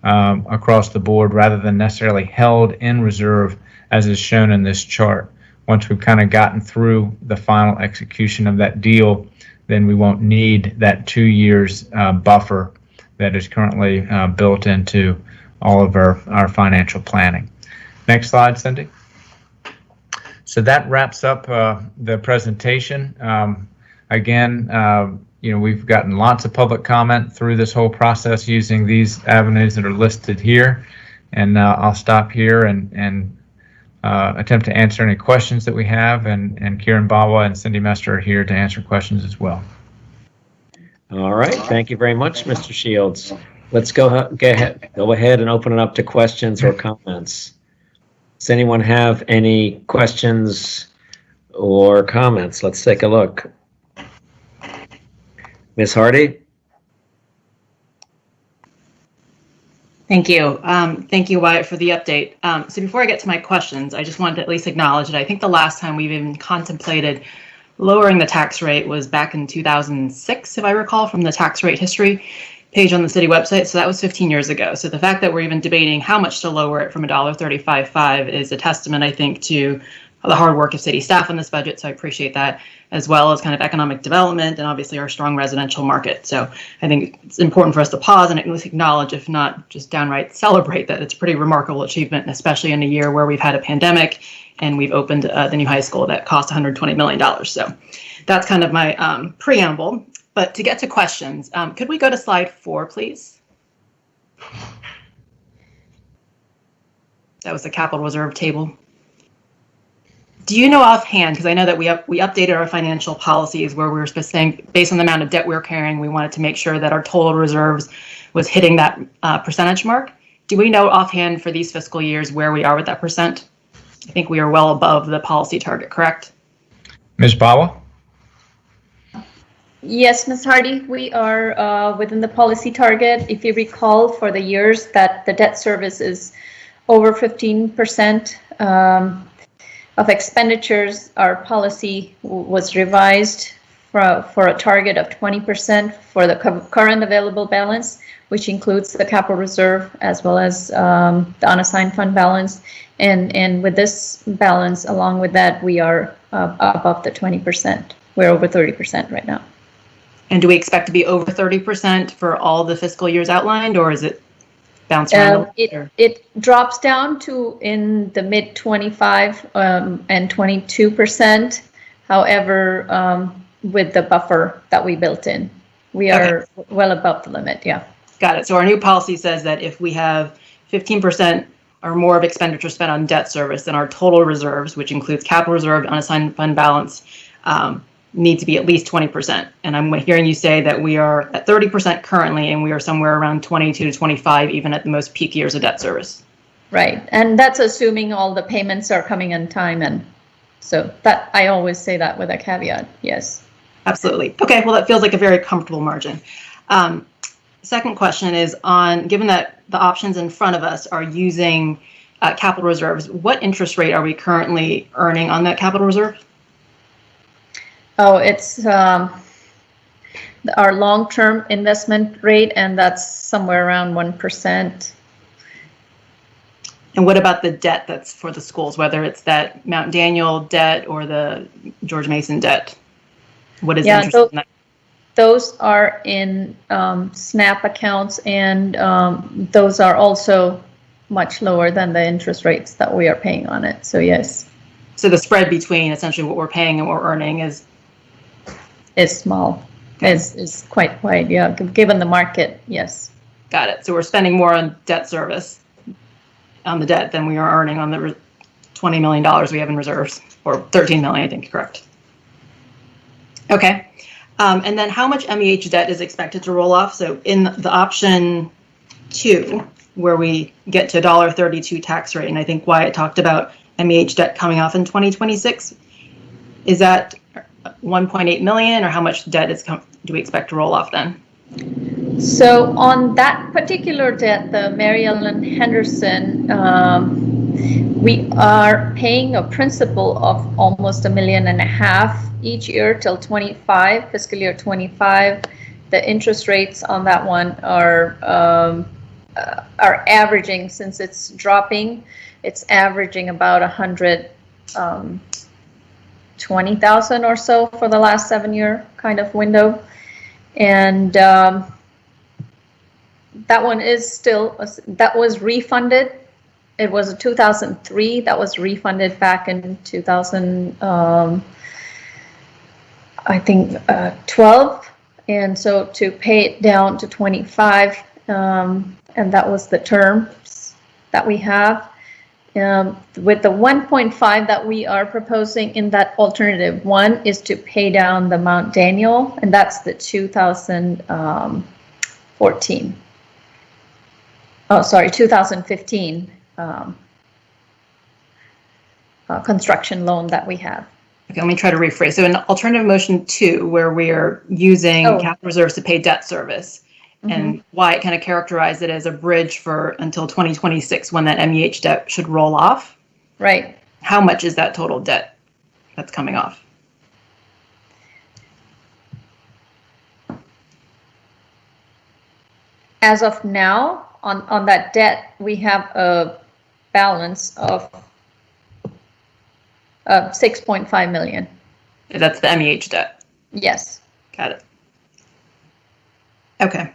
H: the board, rather than necessarily held in reserve as is shown in this chart. Once we've kind of gotten through the final execution of that deal, then we won't need that 2 years buffer that is currently built into all of our financial planning. Next slide, Cindy. So that wraps up the presentation. Again, we've gotten lots of public comment through this whole process using these avenues that are listed here. And I'll stop here and attempt to answer any questions that we have. And Kieran Bawa and Cindy Mester are here to answer questions as well.
A: All right. Thank you very much, Mr. Shields. Let's go ahead and open it up to questions or comments. Does anyone have any questions or comments? Let's take a look. Ms. Hardy?
I: Thank you. Thank you, Wyatt, for the update. So before I get to my questions, I just wanted to at least acknowledge that I think the last time we've even contemplated lowering the tax rate was back in 2006, if I recall, from the tax rate history page on the city website. So that was 15 years ago. So the fact that we're even debating how much to lower it from $1.35.5 is a testament, I think, to the hard work of city staff on this budget. So I appreciate that, as well as kind of economic development and obviously our strong residential market. So I think it's important for us to pause and at least acknowledge, if not just downright celebrate, that it's a pretty remarkable achievement, especially in a year where we've had a pandemic and we've opened the new high school that cost $120 million. So that's kind of my preamble. But to get to questions, could we go to slide 4, please? That was the capital reserve table. Do you know offhand, because I know that we updated our financial policies where we were saying, based on the amount of debt we were carrying, we wanted to make sure that our total reserves was hitting that percentage mark. Do we know offhand for these fiscal years where we are with that percent? I think we are well above the policy target, correct?
H: Ms. Bawa?
L: Yes, Ms. Hardy, we are within the policy target. If you recall, for the years that the debt service is over 15% of expenditures, our policy was revised for a target of 20% for the current available balance, which includes the capital reserve as well as the unassigned fund balance. And with this balance, along with that, we are above the 20%. We're over 30% right now.
I: And do we expect to be over 30% for all the fiscal years outlined, or is it bounce around?
L: It drops down to in the mid 25 and 22%. However, with the buffer that we built in, we are well above the limit. Yeah.
I: Got it. So our new policy says that if we have 15% or more of expenditure spent on debt service, then our total reserves, which includes capital reserve, unassigned fund balance, need to be at least 20%. And I'm hearing you say that we are at 30% currently, and we are somewhere around 22 to 25, even at the most peak years of debt service.
L: Right, and that's assuming all the payments are coming in time, and so that, I always say that with a caveat, yes.
I: Absolutely. Okay, well, that feels like a very comfortable margin. Second question is on, given that the options in front of us are using capital reserves, what interest rate are we currently earning on that capital reserve?
L: Oh, it's our long-term investment rate, and that's somewhere around 1%.
I: And what about the debt that's for the schools, whether it's that Mount Daniel debt or the George Mason debt? What is the interest in that?
L: Those are in SNAP accounts, and those are also much lower than the interest rates that we are paying on it. So yes.
I: So the spread between essentially what we're paying and what we're earning is
L: small. Is quite wide. Yeah, given the market. Yes.
I: Got it. So we're spending more on debt service on the debt than we are earning on the $20 million we have in reserves, or 13 million, I think. Correct. Okay. And then how much MEH debt is expected to roll off? So in the option 2, where we get to $1.32 tax rate, and I think Wyatt talked about MEH debt coming off in 2026, is that 1.8 million, or how much debt do we expect to roll off then?
L: So on that particular debt, the Mary Ellen Henderson, we are paying a principal of almost $1.5 million each year till 25, fiscal year 25. The interest rates on that one are averaging, since it's dropping, it's averaging about 120,000 or so for the last 7-year kind of window. And that one is still, that was refunded. It was a 2003 that was refunded back in 12, and so to pay it down to 25, and that was the terms that we have. With the 1.5 that we are proposing in that alternative one is to pay down the Mount Daniel, and that's the 2014. Oh, sorry, 2015 construction loan that we have.
I: Okay, let me try to rephrase. So in alternative motion 2, where we are using capital reserves to pay debt service, and Wyatt kind of characterized it as a bridge for until 2026, when that MEH debt should roll off.
L: Right.
I: How much is that total debt that's coming off?
L: As of now, on that debt, we have a balance of 6.5 million.
I: That's the MEH debt?
L: Yes.
I: Got it. Okay.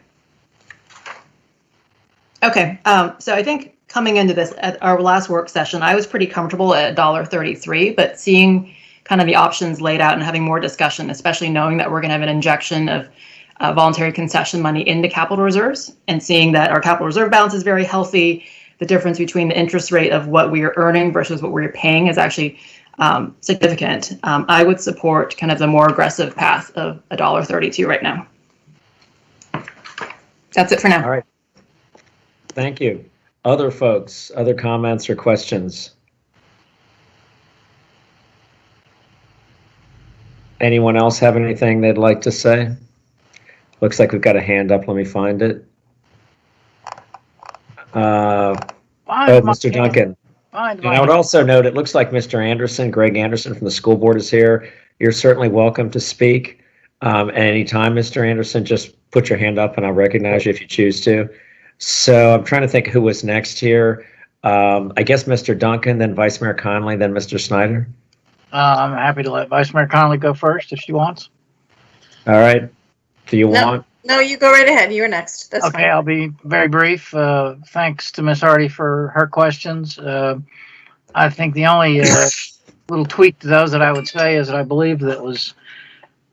I: Okay, so I think coming into this, at our last work session, I was pretty comfortable at $1.33, but seeing kind of the options laid out and having more discussion, especially knowing that we're going to have an injection of voluntary concession money into capital reserves, and seeing that our capital reserve balance is very healthy, the difference between the interest rate of what we are earning versus what we're paying is actually significant. I would support kind of the more aggressive path of $1.32 right now. That's it for now.
A: All right. Thank you. Other folks, other comments or questions? Anyone else have anything they'd like to say? Looks like we've got a hand up. Let me find it. Mr. Duncan. And I would also note, it looks like Mr. Anderson, Greg Anderson from the school board is here. You're certainly welcome to speak. At any time, Mr. Anderson, just put your hand up and I'll recognize you if you choose to. So I'm trying to think who was next here. I guess Mr. Duncan, then Vice Mayor Conley, then Mr. Snyder.
D: I'm happy to let Vice Mayor Conley go first if she wants.
A: All right. Do you want?
C: No, you go right ahead. You're next. That's
D: okay,
C: fine.
D: I'll be very brief. Thanks to Ms. Hardy for her questions. I think the only little tweak to those that I would say is that I believe that was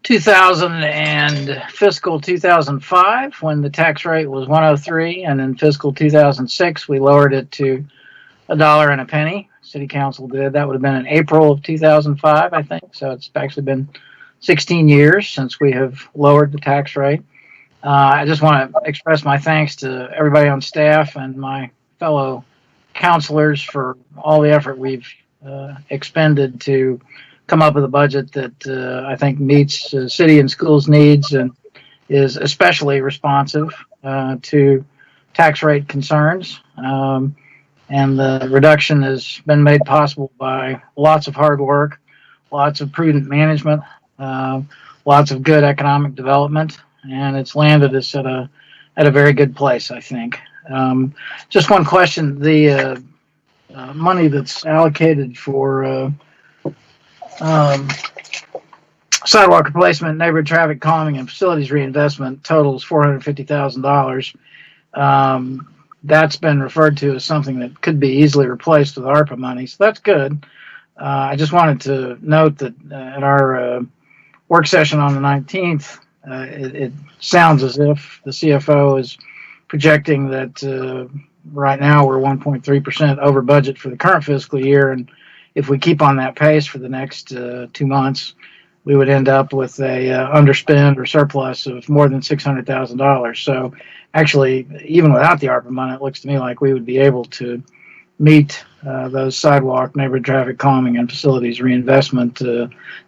D: 2000 and fiscal 2005 when the tax rate was 103, and in fiscal 2006 we lowered it to $1.01. City Council did. That would have been in April of 2005, I think. So it's actually been 16 years since we have lowered the tax rate. I just want to express my thanks to everybody on staff and my fellow counselors for all the effort we've expended to come up with a budget that I think meets city and schools' needs and is especially responsive to tax rate concerns. And the reduction has been made possible by lots of hard work, lots of prudent management, lots of good economic development, and it's landed us at a very good place, I think. Just one question: the money that's allocated for sidewalk replacement, neighborhood traffic calming, and facilities reinvestment totals $450,000. That's been referred to as something that could be easily replaced with ARPA money, so that's good. I just wanted to note that at our work session on the 19th, it sounds as if the CFO is projecting that right now we're 1.3% over budget for the current fiscal year, and if we keep on that pace for the next 2 months, we would end up with a underspend or surplus of more than $600,000. So actually, even without the ARPA money, it looks to me like we would be able to meet those sidewalk, neighborhood traffic calming, and facilities reinvestment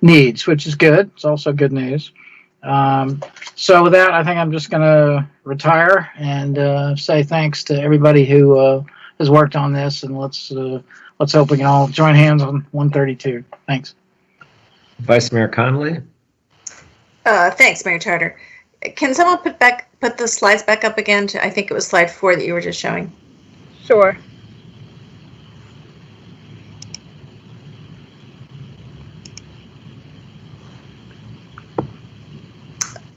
D: needs, which is good. It's also good news. So with that, I think I'm just going to retire and say thanks to everybody who has worked on this, and let's hope we can all join hands on 132. Thanks.
A: Vice Mayor Connolly?
C: Thanks, Mayor Charter. Can someone put the slides back up again? I think it was slide 4 that you were just showing.
K: Sure.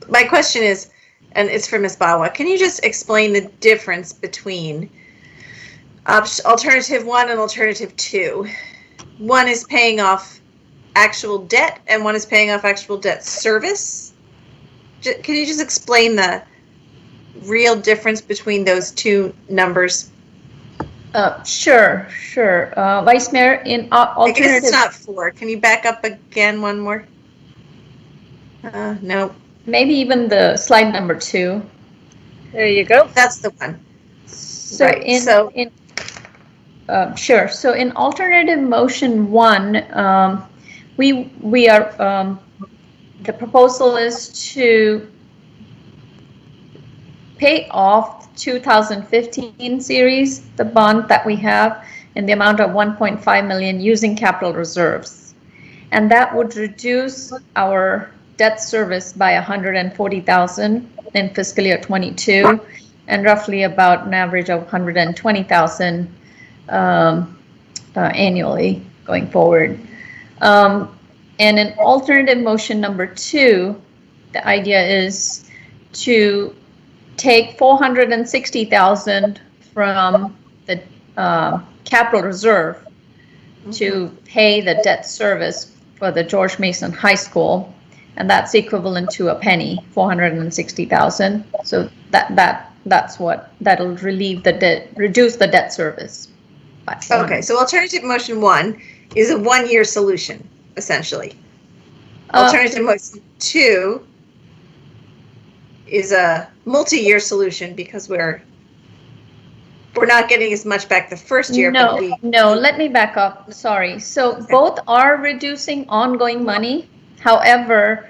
C: My question is, and it's for Ms. Bawa, can you just explain the difference between alternative 1 and alternative 2? One is paying off actual debt and one is paying off actual debt service. Can you just explain the real difference between those two numbers?
L: Sure. Vice Mayor, in alternative...
C: I guess it's not 4. Can you back up again one more? No.
L: Maybe even the slide number 2.
K: There you go.
C: That's the one.
L: So
C: right.
L: Sure. So in alternative motion 1, we are the proposal is to pay off 2015 series, the bond that we have, in the amount of 1.5 million using capital reserves, and that would reduce our debt service by 140,000 in fiscal year 22, and roughly about an average of 120,000 annually going forward. And in alternative motion number 2, the idea is to take 460,000 from the capital reserve to pay the debt service for the George Mason High School, and that's equivalent to a penny, 460,000. So that's what that'll relieve the debt, reduce the debt service.
C: Okay, so alternative motion 1 is a 1-year solution, essentially. Alternative motion 2 is a multi-year solution because we're not getting as much back the first year.
L: No, let me back up. Sorry. So both are reducing ongoing money. However,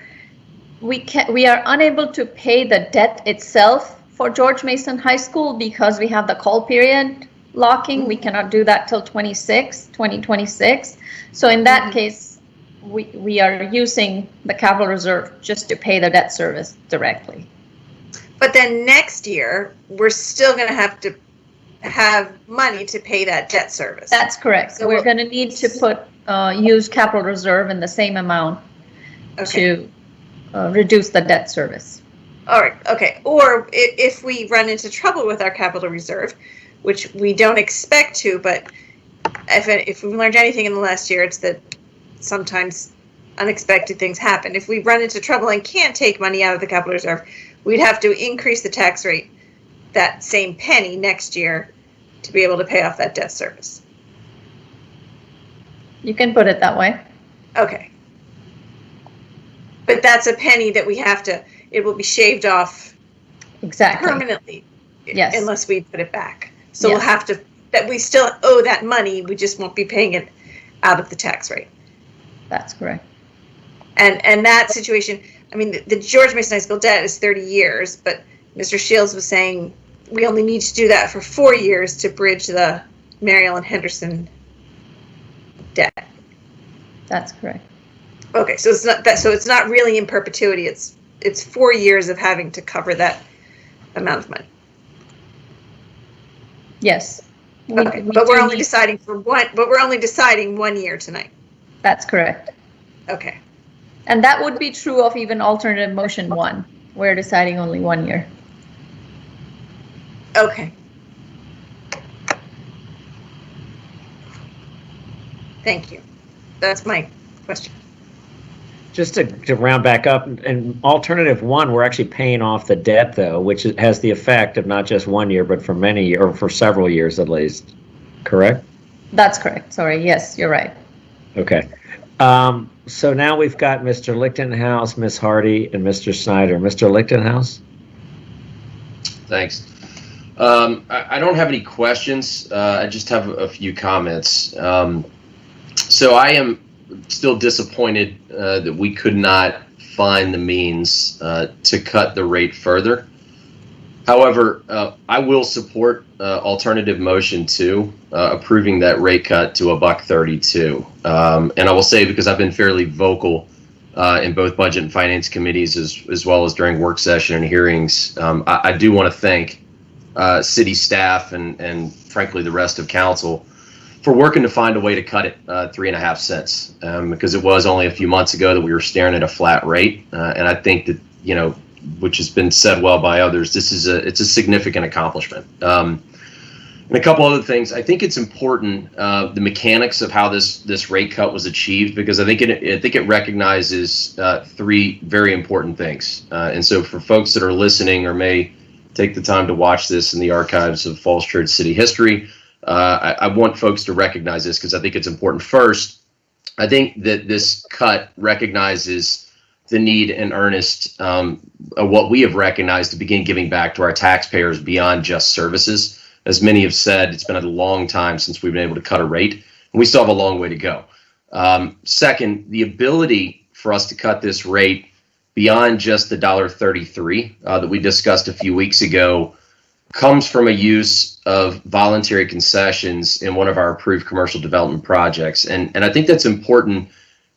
L: we are unable to pay the debt itself for George Mason High School because we have the call period locking. We cannot do that till 2026. So in that case, we are using the capital reserve just to pay the debt service directly.
C: But then next year, we're still going to have money to pay that debt service.
L: That's correct. So we're going to need to use capital reserve in the same amount to reduce the debt service.
C: All right. Okay. Or if we run into trouble with our capital reserve, which we don't expect to, but if we learned anything in the last year, it's that sometimes unexpected things happen. If we run into trouble and can't take money out of the capital reserve, we'd have to increase the tax rate that same penny next year to be able to pay off that debt service.
L: You can put it that way.
C: Okay. But that's a penny that we have to, it will be shaved off
L: exactly
C: permanently.
L: Yes.
C: Unless we put it back. So we'll have to that we still owe that money, we just won't be paying it out of the tax rate.
L: That's correct.
C: And that situation, I mean, the George Mason High School debt is 30 years, but Mr. Shields was saying we only need to do that for 4 years to bridge the Mary Ellen Henderson debt.
L: That's correct.
C: Okay, so it's not that. So it's not really in perpetuity. It's 4 years of having to cover that amount of money.
L: Yes.
C: Okay, but we're only deciding for one. But we're only deciding 1 year tonight.
L: That's correct.
C: Okay.
L: And that would be true of even alternative motion 1. We're deciding only 1 year.
C: Okay. Thank you. That's my question.
A: Just to round back up, in alternative 1, we're actually paying off the debt, though, which has the effect of not just 1 year, but for many, or for several years at least. Correct?
L: That's correct. Sorry. Yes, you're right.
A: Okay. So now we've got Mr. Lichtenhouse, Ms. Hardy, and Mr. Snyder. Mr. Lichtenhouse?
M: Thanks. I don't have any questions. I just have a few comments. So I am still disappointed that we could not find the means to cut the rate further. However, I will support alternative motion 2, approving that rate cut to $1.32. And I will say, because I've been fairly vocal in both budget and finance committees, as well as during work session and hearings, I do want to thank city staff and frankly the rest of council for working to find a way to cut it 3.5 cents, because it was only a few months ago that we were staring at a flat rate, and I think that, you know, which has been said well by others, it's a significant accomplishment. And a couple other things. I think it's important, the mechanics of how this rate cut was achieved, because I think it recognizes 3 very important things. And so for folks that are listening or may take the time to watch this in the archives of Falls Church city history, I want folks to recognize this because I think it's important. First, I think that this cut recognizes the need and earnest of what we have recognized to begin giving back to our taxpayers beyond just services. As many have said, it's been a long time since we've been able to cut a rate, and we still have a long way to go. Second, the ability for us to cut this rate beyond just the $1.33 that we discussed a few weeks ago comes from a use of voluntary concessions in one of our approved commercial development projects. And I think that's important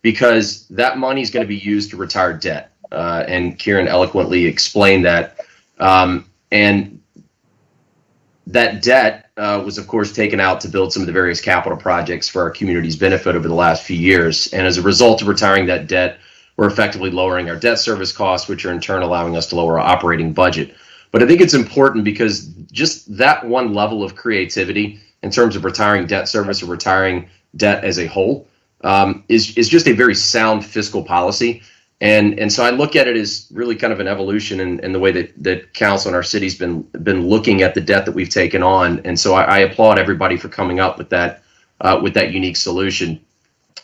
M: because that money is going to be used to retire debt. And Kieran eloquently explained that. And that debt was, of course, taken out to build some of the various capital projects for our community's benefit over the last few years. And as a result of retiring that debt, we're effectively lowering our debt service costs, which are in turn allowing us to lower our operating budget. But I think it's important because just that one level of creativity in terms of retiring debt service or retiring debt as a whole is just a very sound fiscal policy. And so I look at it as really kind of an evolution in the way that council and our city's been looking at the debt that we've taken on. And so I applaud everybody for coming up with that unique solution.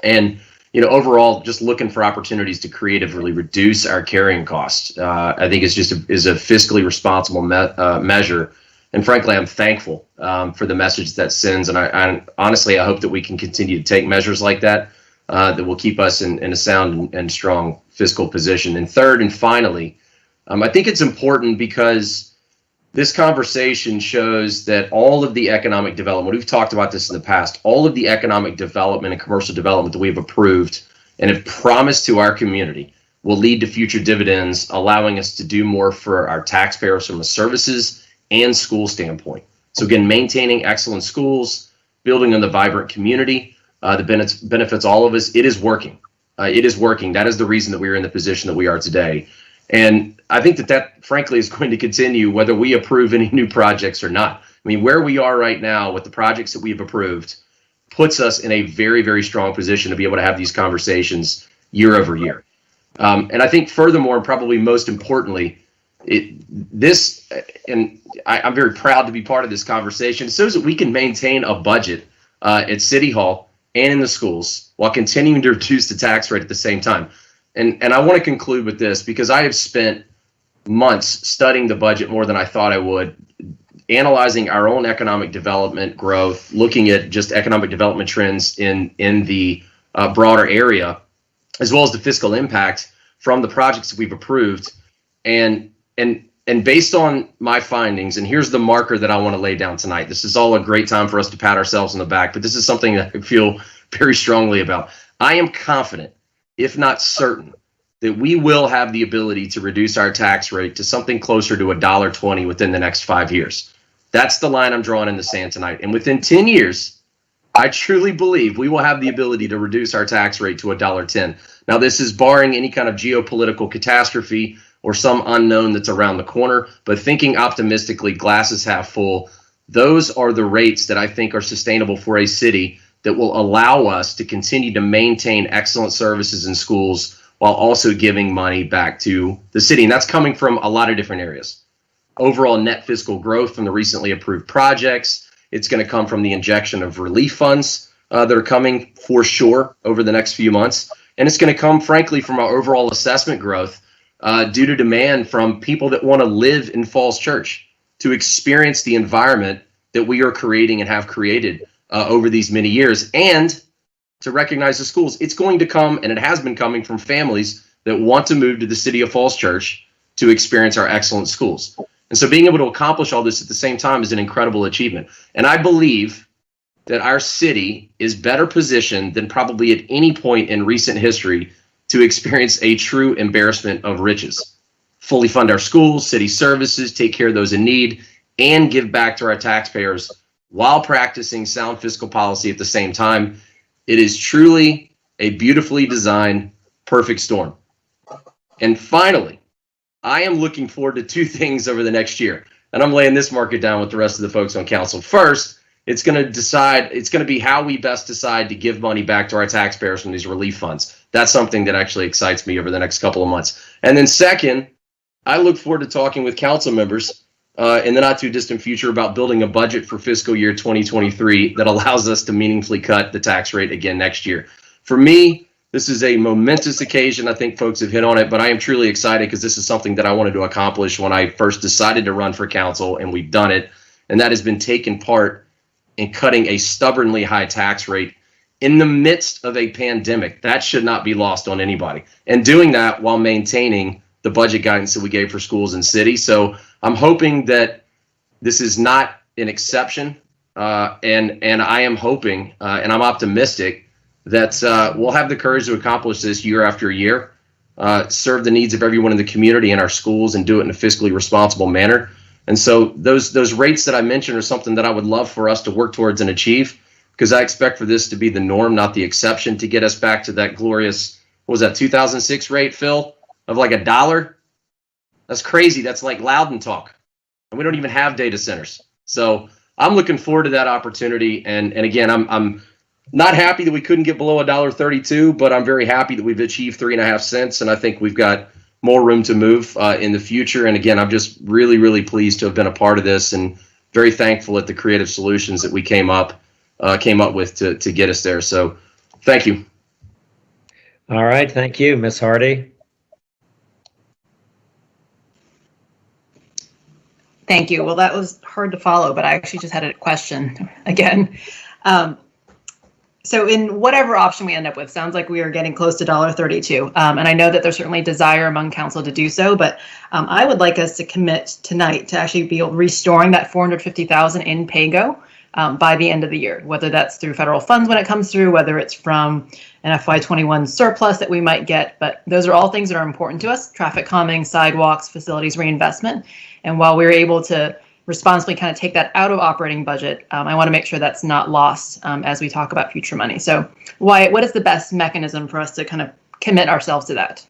M: And you know, overall, just looking for opportunities to creatively reduce our carrying costs, I think is a fiscally responsible measure. And frankly, I'm thankful for the message that sends. And I honestly, I hope that we can continue to take measures like that that will keep us in a sound and strong fiscal position. And third and finally, I think it's important because this conversation shows that all of the economic development, we've talked about this in the past, all of the economic development and commercial development that we've approved and have promised to our community will lead to future dividends, allowing us to do more for our taxpayers from a services and school standpoint. So again, maintaining excellent schools, building on the vibrant community that benefits all of us, it is working. It is working. That is the reason that we are in the position that we are today. And I think that frankly is going to continue whether we approve any new projects or not. I mean, where we are right now with the projects that we've approved puts us in a very, very strong position to be able to have these conversations year over year. And I think furthermore, and probably most importantly, I'm very proud to be part of this conversation, so that we can maintain a budget at City Hall and in the schools while continuing to reduce the tax rate at the same time. And I want to conclude with this because I have spent months studying the budget more than I thought I would, analyzing our own economic development growth, looking at just economic development trends in the broader area, as well as the fiscal impact from the projects that we've approved. And based on my findings, and here's the marker that I want to lay down tonight. This is all a great time for us to pat ourselves on the back, but this is something that I feel very strongly about. I am confident, if not certain, that we will have the ability to reduce our tax rate to something closer to $1.20 within the next 5 years. That's the line I'm drawing in the sand tonight. And within 10 years, I truly believe we will have the ability to reduce our tax rate to $1.10. Now, this is barring any kind of geopolitical catastrophe or some unknown that's around the corner, but thinking optimistically, glasses half full, those are the rates that I think are sustainable for a city that will allow us to continue to maintain excellent services in schools while also giving money back to the city. And that's coming from a lot of different areas. Overall net fiscal growth from the recently approved projects. It's going to come from the injection of relief funds that are coming for sure over the next few months. And it's going to come, frankly, from our overall assessment growth due to demand from people that want to live in Falls Church, to experience the environment that we are creating and have created over these many years, and to recognize the schools. It's going to come, and it has been coming, from families that want to move to the city of Falls Church to experience our excellent schools. And so being able to accomplish all this at the same time is an incredible achievement. And I believe that our city is better positioned than probably at any point in recent history to experience a true embarrassment of riches. Fully fund our schools, city services, take care of those in need, and give back to our taxpayers while practicing sound fiscal policy at the same time. It is truly a beautifully designed perfect storm. And finally, I am looking forward to two things over the next year. And I'm laying this market down with the rest of the folks on council. First, it's going to be how we best decide to give money back to our taxpayers from these relief funds. That's something that actually excites me over the next couple of months. And then second, I look forward to talking with council members in the not too distant future about building a budget for fiscal year 2023 that allows us to meaningfully cut the tax rate again next year. For me, this is a momentous occasion. I think folks have hit on it, but I am truly excited because this is something that I wanted to accomplish when I first decided to run for council, and we've done it. And that has been taking part in cutting a stubbornly high tax rate in the midst of a pandemic. That should not be lost on anybody. And doing that while maintaining the budget guidance that we gave for schools and cities. So I'm hoping that this is not an exception, and I am hoping and I'm optimistic that we'll have the courage to accomplish this year after year, serve the needs of everyone in the community and our schools, and do it in a fiscally responsible manner. And so those rates that I mentioned are something that I would love for us to work towards and achieve, because I expect for this to be the norm, not the exception, to get us back to that glorious, what was that, 2006 rate, Phil, of like $1? That's crazy. That's like Loudon talk. And we don't even have data centers. So I'm looking forward to that opportunity. And again, I'm not happy that we couldn't get below $1.32, but I'm very happy that we've achieved 3.5 cents. And I think we've got more room to move in the future. And again, I'm just really, really pleased to have been a part of this, and very thankful at the creative solutions that we came up with to get us there. So thank you.
A: All right. Thank you, Ms. Hardy.
I: Thank you. Well, that was hard to follow, but I actually just had a question again. So in whatever option we end up with, sounds like we are getting close to $1.32. And I know that there's certainly desire among council to do so, but I would like us to commit tonight to actually be restoring that $450,000 in PAYGO by the end of the year, whether that's through federal funds when it comes through, whether it's from an FY21 surplus that we might get. But those are all things that are important to us: traffic calming, sidewalks, facilities reinvestment. And while we're able to responsibly kind of take that out of operating budget, I want to make sure that's not lost as we talk about future money. So Wyatt, what is the best mechanism for us to kind of commit ourselves to that?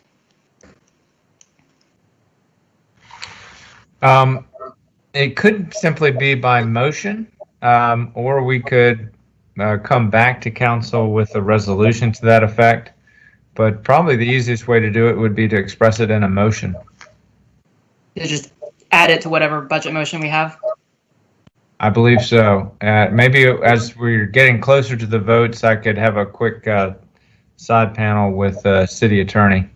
H: It could simply be by motion, or we could come back to council with a resolution to that effect. But probably the easiest way to do it would be to express it in a motion.
I: Just add it to whatever budget motion we have?
H: I believe so. Maybe as we're getting closer to the votes, I could have a quick side panel with the city attorney.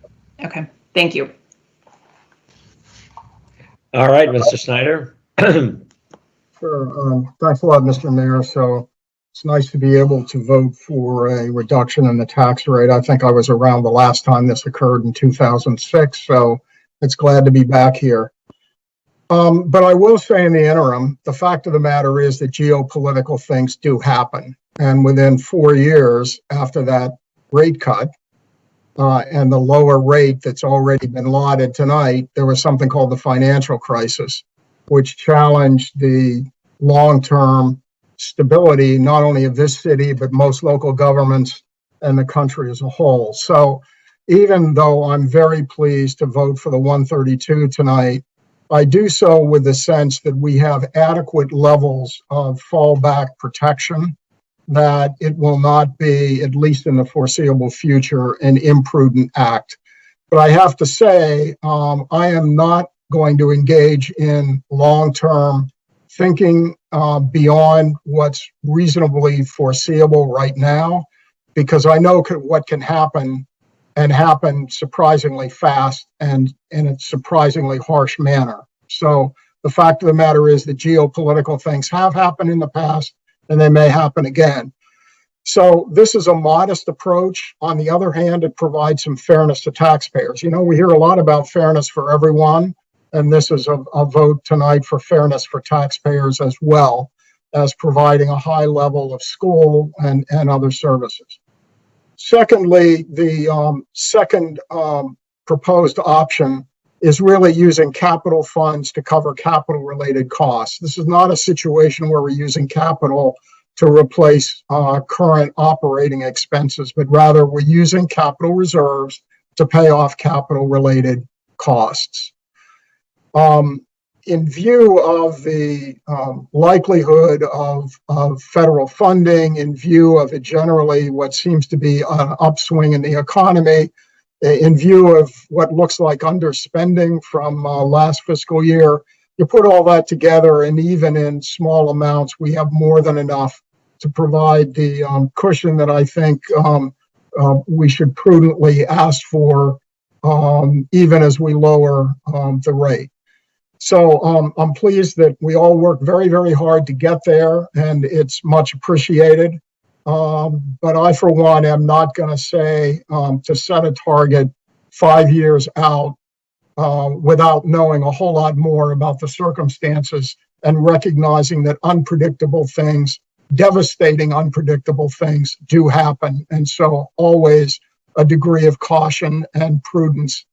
I: Okay, thank you.
A: All right, Mr. Snyder.
E: Sure. Thanks a lot, Mr. Mayor. So it's nice to be able to vote for a reduction in the tax rate. I think I was around the last time this occurred in 2006, so it's glad to be back here. But I will say in the interim, the fact of the matter is that geopolitical things do happen. And within 4 years after that rate cut and the lower rate that's already been lauded tonight, there was something called the financial crisis, which challenged the long-term stability, not only of this city, but most local governments and the country as a whole. So even though I'm very pleased to vote for the 132 tonight, I do so with the sense that we have adequate levels of fallback protection, that it will not be, at least in the foreseeable future, an imprudent act. But I have to say, I am not going to engage in long-term thinking beyond what's reasonably foreseeable right now, because I know what can happen, and happen surprisingly fast and in a surprisingly harsh manner. So the fact of the matter is that geopolitical things have happened in the past, and they may happen again. So this is a modest approach. On the other hand, it provides some fairness to taxpayers. You know, we hear a lot about fairness for everyone, and this is a vote tonight for fairness for taxpayers as well as providing a high level of school and other services. Secondly, the second proposed option is really using capital funds to cover capital-related costs. This is not a situation where we're using capital to replace current operating expenses, but rather we're using capital reserves to pay off capital-related costs. In view of the likelihood of federal funding, in view of it generally what seems to be an upswing in the economy, in view of what looks like underspending from last fiscal year, you put all that together, and even in small amounts, we have more than enough to provide the cushion that I think we should prudently ask for, even as we lower the rate. So I'm pleased that we all work very, very hard to get there, and it's much appreciated. But I, for one, am not going to say to set a target 5 years out without knowing a whole lot more about the circumstances and recognizing that unpredictable things, devastating unpredictable things do happen. And so always a degree of caution and prudence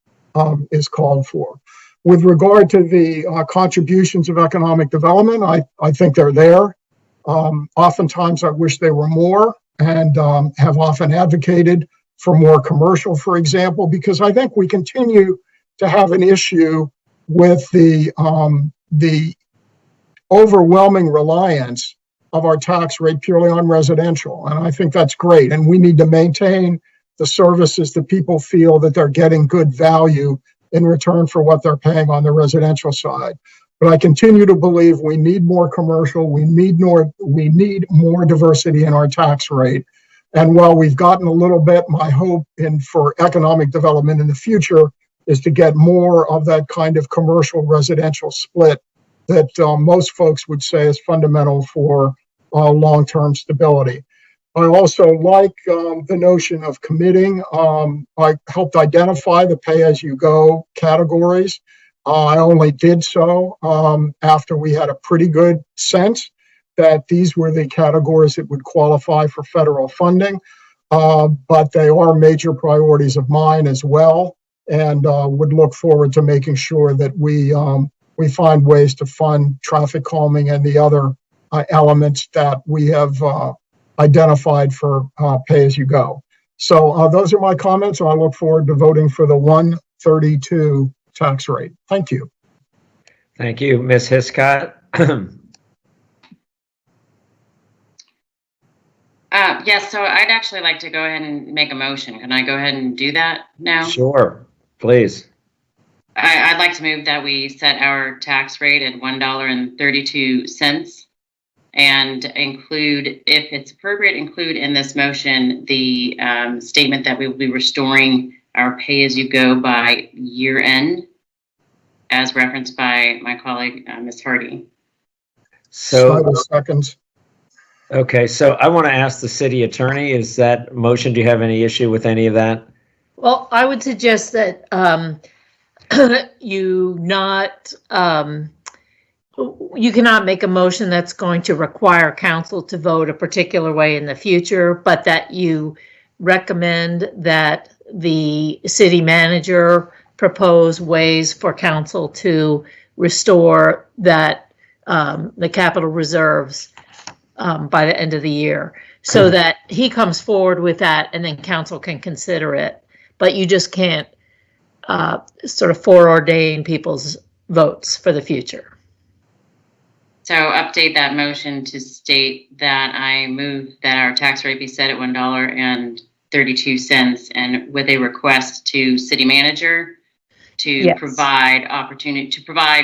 E: is called for. With regard to the contributions of economic development, I think they're there. Oftentimes I wish they were more, and have often advocated for more commercial, for example, because I think we continue to have an issue with the overwhelming reliance of our tax rate purely on residential. And I think that's great. And we need to maintain the services that people feel that they're getting good value in return for what they're paying on the residential side. But I continue to believe we need more commercial, we need more diversity in our tax rate. And while we've gotten a little bit, my hope for economic development in the future is to get more of that kind of commercial residential split that most folks would say is fundamental for long-term stability. I also like the notion of committing. I helped identify the pay-as-you-go categories. I only did so after we had a pretty good sense that these were the categories that would qualify for federal funding, but they are major priorities of mine as well, and would look forward to making sure that we find ways to fund traffic calming and the other elements that we have identified for pay-as-you-go. So those are my comments, and I look forward to voting for the 132 tax rate. Thank you.
A: Thank you, Ms. Hiscott.
J: Yes, so I'd actually like to go ahead and make a motion. Can I go ahead and do that now?
A: Sure, please.
J: I'd like to move that we set our tax rate at $1.32 and include, if it's appropriate, include in this motion the statement that we will be restoring our pay-as-you-go by year end, as referenced by my colleague, Ms. Hardy.
A: So,
E: Snyder seconds.
A: okay, so I want to ask the city attorney, is that motion, do you have any issue with any of that?
N: Well, I would suggest that you cannot make a motion that's going to require council to vote a particular way in the future, but that you recommend that the city manager propose ways for council to restore that the capital reserves by the end of the year, so that he comes forward with that and then council can consider it. But you just can't sort of foreordain people's votes for the future.
J: So update that motion to state that I move that our tax rate be set at $1.32 and with a request to city manager to provide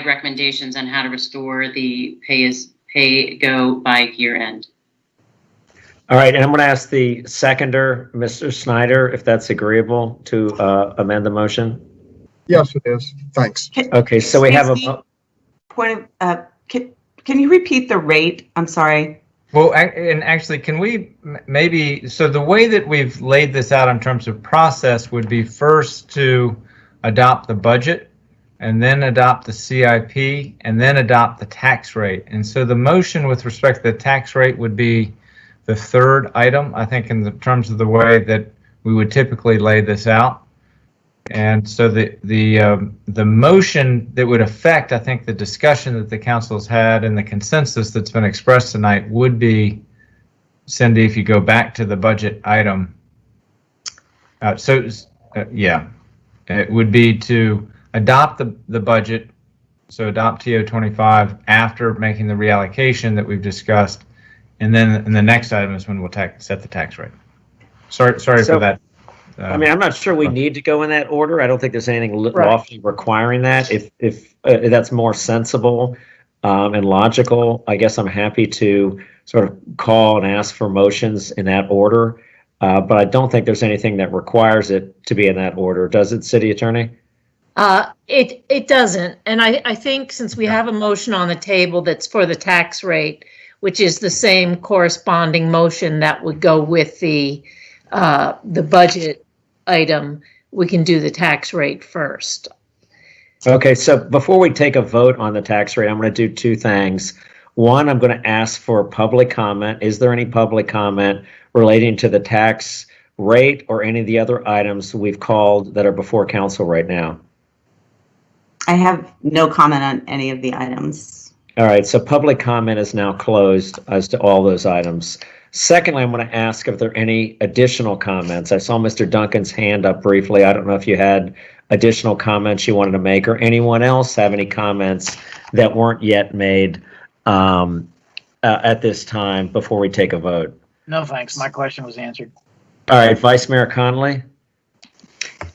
J: recommendations on how to restore the pay go by year end.
A: All right, and I'm going to ask the seconder, Mr. Snyder, if that's agreeable to amend the motion.
E: Yes, it is. Thanks.
A: Okay, so we have a
B: point of, can you repeat the rate? I'm sorry.
H: Well, and actually, can we maybe, so the way that we've laid this out in terms of process would be first to adopt the budget and then adopt the CIP and then adopt the tax rate. And so the motion with respect to the tax rate would be the third item, I think, in the terms of the way that we would typically lay this out. And so the motion that would affect, I think, the discussion that the council has had and the consensus that's been expressed tonight would be, Cindy, if you go back to the budget item. Yeah, it would be to adopt the budget, so adopt TO 25 after making the reallocation that we've discussed, and then the next item is when we'll set the tax rate. Sorry for that.
A: I mean, I'm not sure we need to go in that order. I don't think there's anything lawfully requiring that. If that's more sensible and logical, I guess I'm happy to sort of call and ask for motions in that order. But I don't think there's anything that requires it to be in that order. Does it, City Attorney?
N: It doesn't. And I think since we have a motion on the table that's for the tax rate, which is the same corresponding motion that would go with the budget item, we can do the tax rate first.
A: Okay, so before we take a vote on the tax rate, I'm going to do two things. One, I'm going to ask for public comment. Is there any public comment relating to the tax rate or any of the other items we've called that are before council right now?
B: I have no comment on any of the items.
A: All right, so public comment is now closed as to all those items. Secondly, I'm going to ask if there are any additional comments. I saw Mr. Duncan's hand up briefly. I don't know if you had additional comments you wanted to make, or anyone else have any comments that weren't yet made at this time before we take a vote.
D: No, thanks. My question was answered.
A: All right, Vice Mayor Connolly.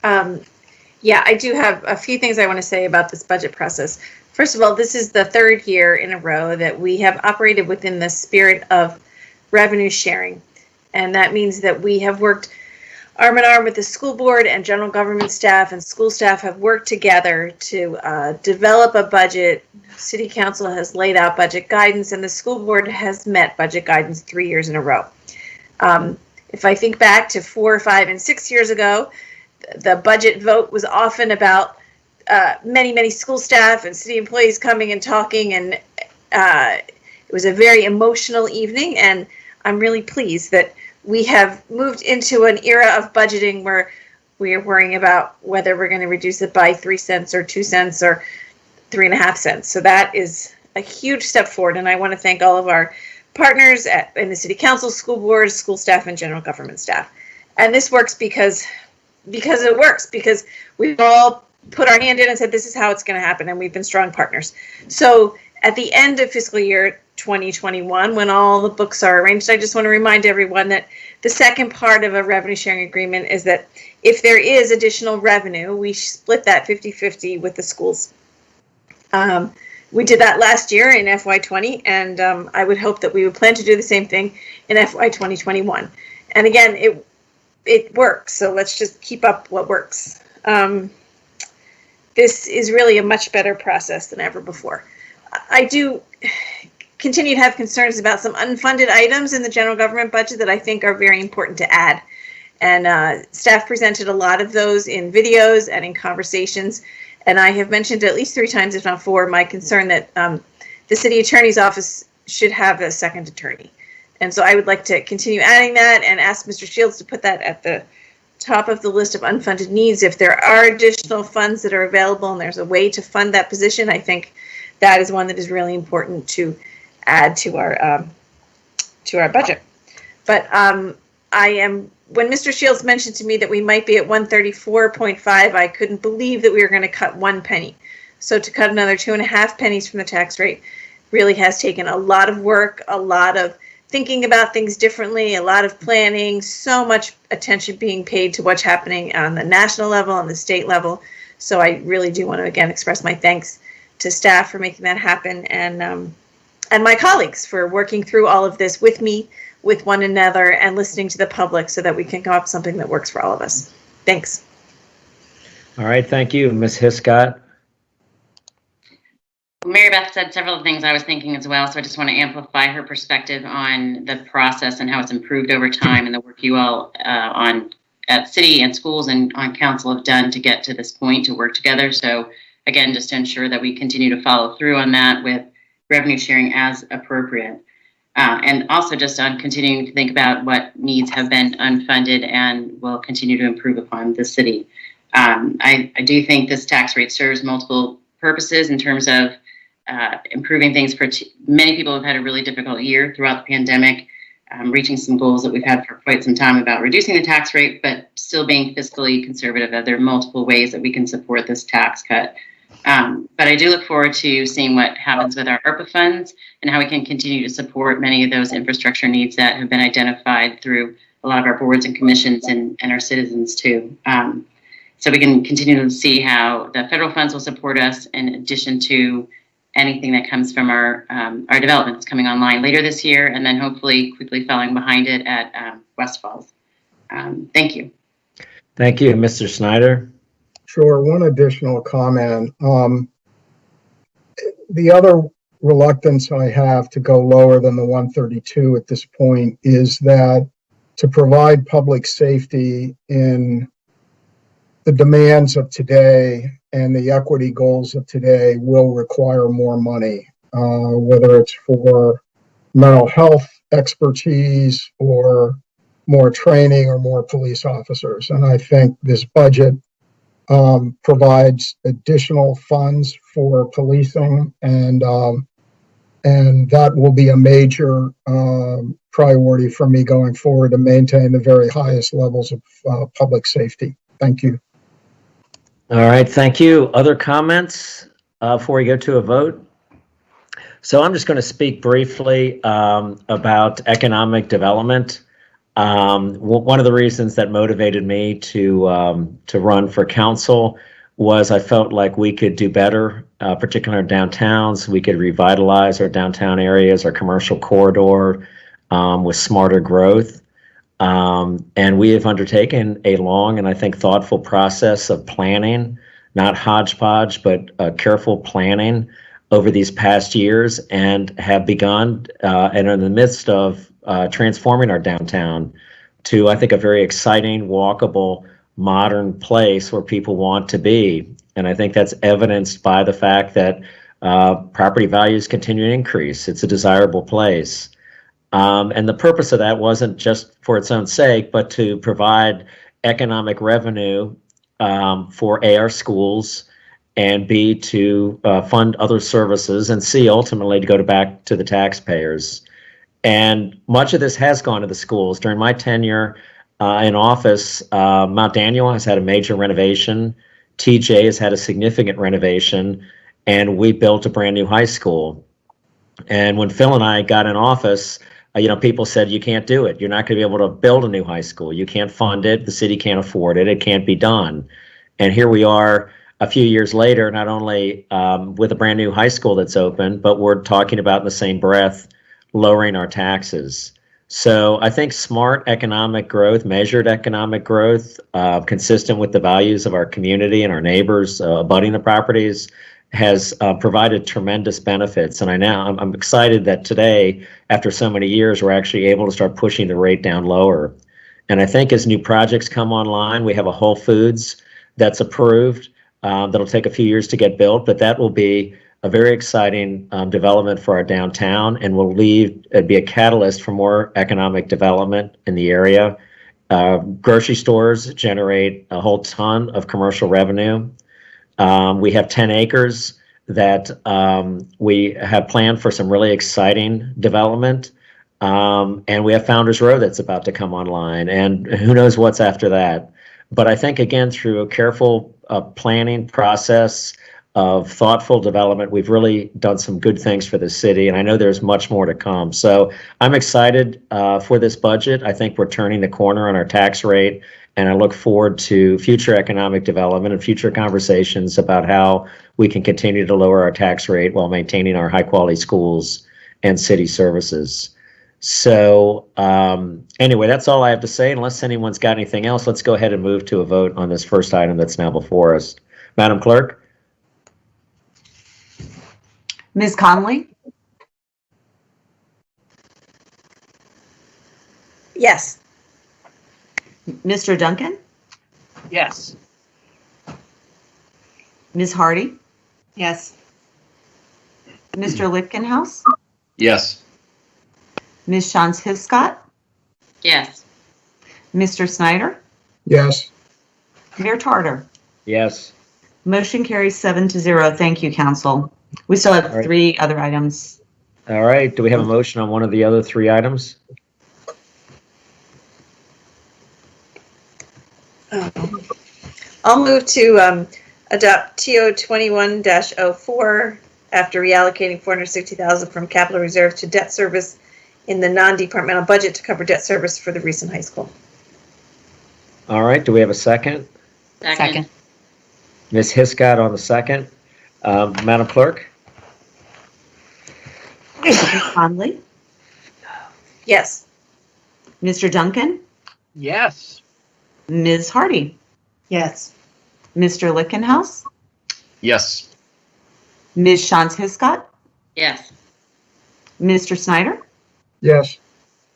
C: Yeah, I do have a few things I want to say about this budget process. First of all, this is the third year in a row that we have operated within the spirit of revenue sharing. And that means that we have worked arm in arm with the school board and general government staff, and school staff have worked together to develop a budget. City council has laid out budget guidance, and the school board has met budget guidance 3 years in a row. If I think back to 4, 5, and 6 years ago, the budget vote was often about many school staff and city employees coming and talking, and it was a very emotional evening, and I'm really pleased that we have moved into an era of budgeting where we are worrying about whether we're going to reduce it by 3 cents or 2 cents or 3.5 cents. So that is a huge step forward, and I want to thank all of our partners in the city council, school board, school staff, and general government staff. And this works because it works, because we've all put our hand in and said this is how it's going to happen, and we've been strong partners. So at the end of fiscal year 2021, when all the books are arranged, I just want to remind everyone that the second part of a revenue sharing agreement is that if there is additional revenue, we split that 50-50 with the schools. We did that last year in FY20, and I would hope that we would plan to do the same thing in FY 2021. And again, it works, so let's just keep up what works. This is really a much better process than ever before. I do continue to have concerns about some unfunded items in the general government budget that I think are very important to add. And staff presented a lot of those in videos and in conversations. And I have mentioned at least 3 times, if not 4, my concern that the city attorney's office should have a second attorney. And so I would like to continue adding that and ask Mr. Shields to put that at the top of the list of unfunded needs. If there are additional funds that are available and there's a way to fund that position, I think that is one that is really important to add to our budget. But when Mr. Shields mentioned to me that we might be at 134.5, I couldn't believe that we were going to cut 1 penny. So to cut another 2.5 pennies from the tax rate really has taken a lot of work, a lot of thinking about things differently, a lot of planning, so much attention being paid to what's happening on the national level, on the state level. So I really do want to again express my thanks to staff for making that happen, and my colleagues for working through all of this with me, with one another, and listening to the public so that we can come up with something that works for all of us. Thanks.
A: All right, thank you. Ms. Hiscott.
J: Mary Beth said several of the things I was thinking as well, so I just want to amplify her perspective on the process and how it's improved over time and the work you all at city and schools and on council have done to get to this point to work together. So again, just to ensure that we continue to follow through on that with revenue sharing as appropriate. And also just on continuing to think about what needs have been unfunded and will continue to improve upon the city. I do think this tax rate serves multiple purposes in terms of improving things for many people who've had a really difficult year throughout the pandemic, reaching some goals that we've had for quite some time about reducing the tax rate, but still being fiscally conservative. There are multiple ways that we can support this tax cut. But I do look forward to seeing what happens with our ARPA funds and how we can continue to support many of those infrastructure needs that have been identified through a lot of our boards and commissions and our citizens too. So we can continue to see how the federal funds will support us in addition to anything that comes from our developments coming online later this year, and then hopefully quickly following behind it at West Falls. Thank you.
A: Thank you. Mr. Snyder.
E: Sure. One additional comment. The other reluctance I have to go lower than the 132 at this point is that to provide public safety in the demands of today and the equity goals of today will require more money, whether it's for mental health expertise or more training or more police officers. And I think this budget provides additional funds for policing, and that will be a major priority for me going forward to maintain the very highest levels of public safety. Thank you.
A: All right, thank you. Other comments before we go to a vote? So I'm just going to speak briefly about economic development. One of the reasons that motivated me to run for council was I felt like we could do better, particularly in downtowns. We could revitalize our downtown areas, our commercial corridor with smarter growth. And we have undertaken a long and I think thoughtful process of planning, not hodgepodge, but careful planning over these past years, and have begun and are in the midst of transforming our downtown to, I think, a very exciting, walkable, modern place where people want to be. And I think that's evidenced by the fact that property values continue to increase. It's a desirable place. And the purpose of that wasn't just for its own sake, but to provide economic revenue for A, our schools, and B, to fund other services, and C, ultimately to go back to the taxpayers. And much of this has gone to the schools. During my tenure in office, Mount Daniel has had a major renovation. TJ has had a significant renovation, and we built a brand new high school. And when Phil and I got in office, people said, you can't do it. You're not going to be able to build a new high school. You can't fund it. The city can't afford it. It can't be done. And here we are a few years later, not only with a brand new high school that's open, but we're talking about in the same breath lowering our taxes. So I think smart economic growth, measured economic growth, consistent with the values of our community and our neighbors abutting the properties, has provided tremendous benefits. And I'm excited that today, after so many years, we're actually able to start pushing the rate down lower. And I think as new projects come online, we have a Whole Foods that's approved. That'll take a few years to get built, but that will be a very exciting development for our downtown, and will be a catalyst for more economic development in the area. Grocery stores generate a whole ton of commercial revenue. We have 10 acres that we have planned for some really exciting development. And we have Founders Row that's about to come online, and who knows what's after that. But I think, again, through a careful planning process of thoughtful development, we've really done some good things for the city, and I know there's much more to come. So I'm excited for this budget. I think we're turning the corner on our tax rate, and I look forward to future economic development and future conversations about how we can continue to lower our tax rate while maintaining our high-quality schools and city services. So anyway, that's all I have to say. Unless anyone's got anything else, let's go ahead and move to a vote on this first item that's now before us. Madam Clerk?
B: Ms. Conley?
C: Yes.
B: Mr. Duncan?
D: Yes.
B: Ms. Hardy?
I: Yes.
B: Mr. Lichtgenhouse?
M: Yes.
B: Ms. Shantz Hiscott?
J: Yes.
B: Mr. Snyder?
E: Yes.
B: Mayor Tarter?
A: Yes.
B: Motion carries 7-0. Thank you, Council. We still have
A: All right.
B: 3 other items.
A: All right. Do we have a motion on one of the other 3 items?
C: I'll move to adopt TO 21-04 after reallocating $460,000 from capital reserve to debt service in the non-departmental budget to cover debt service for the recent high school.
A: All right. Do we have a second?
J: Second.
A: Ms. Hiscott on the second. Madam Clerk?
B: Ms. Conley?
C: Yes.
B: Mr. Duncan?
D: Yes.
B: Ms. Hardy?
I: Yes.
B: Mr. Lichtgenhouse?
M: Yes.
B: Ms. Shantz Hiscott?
J: Yes.
B: Mr. Snyder?
E: Yes.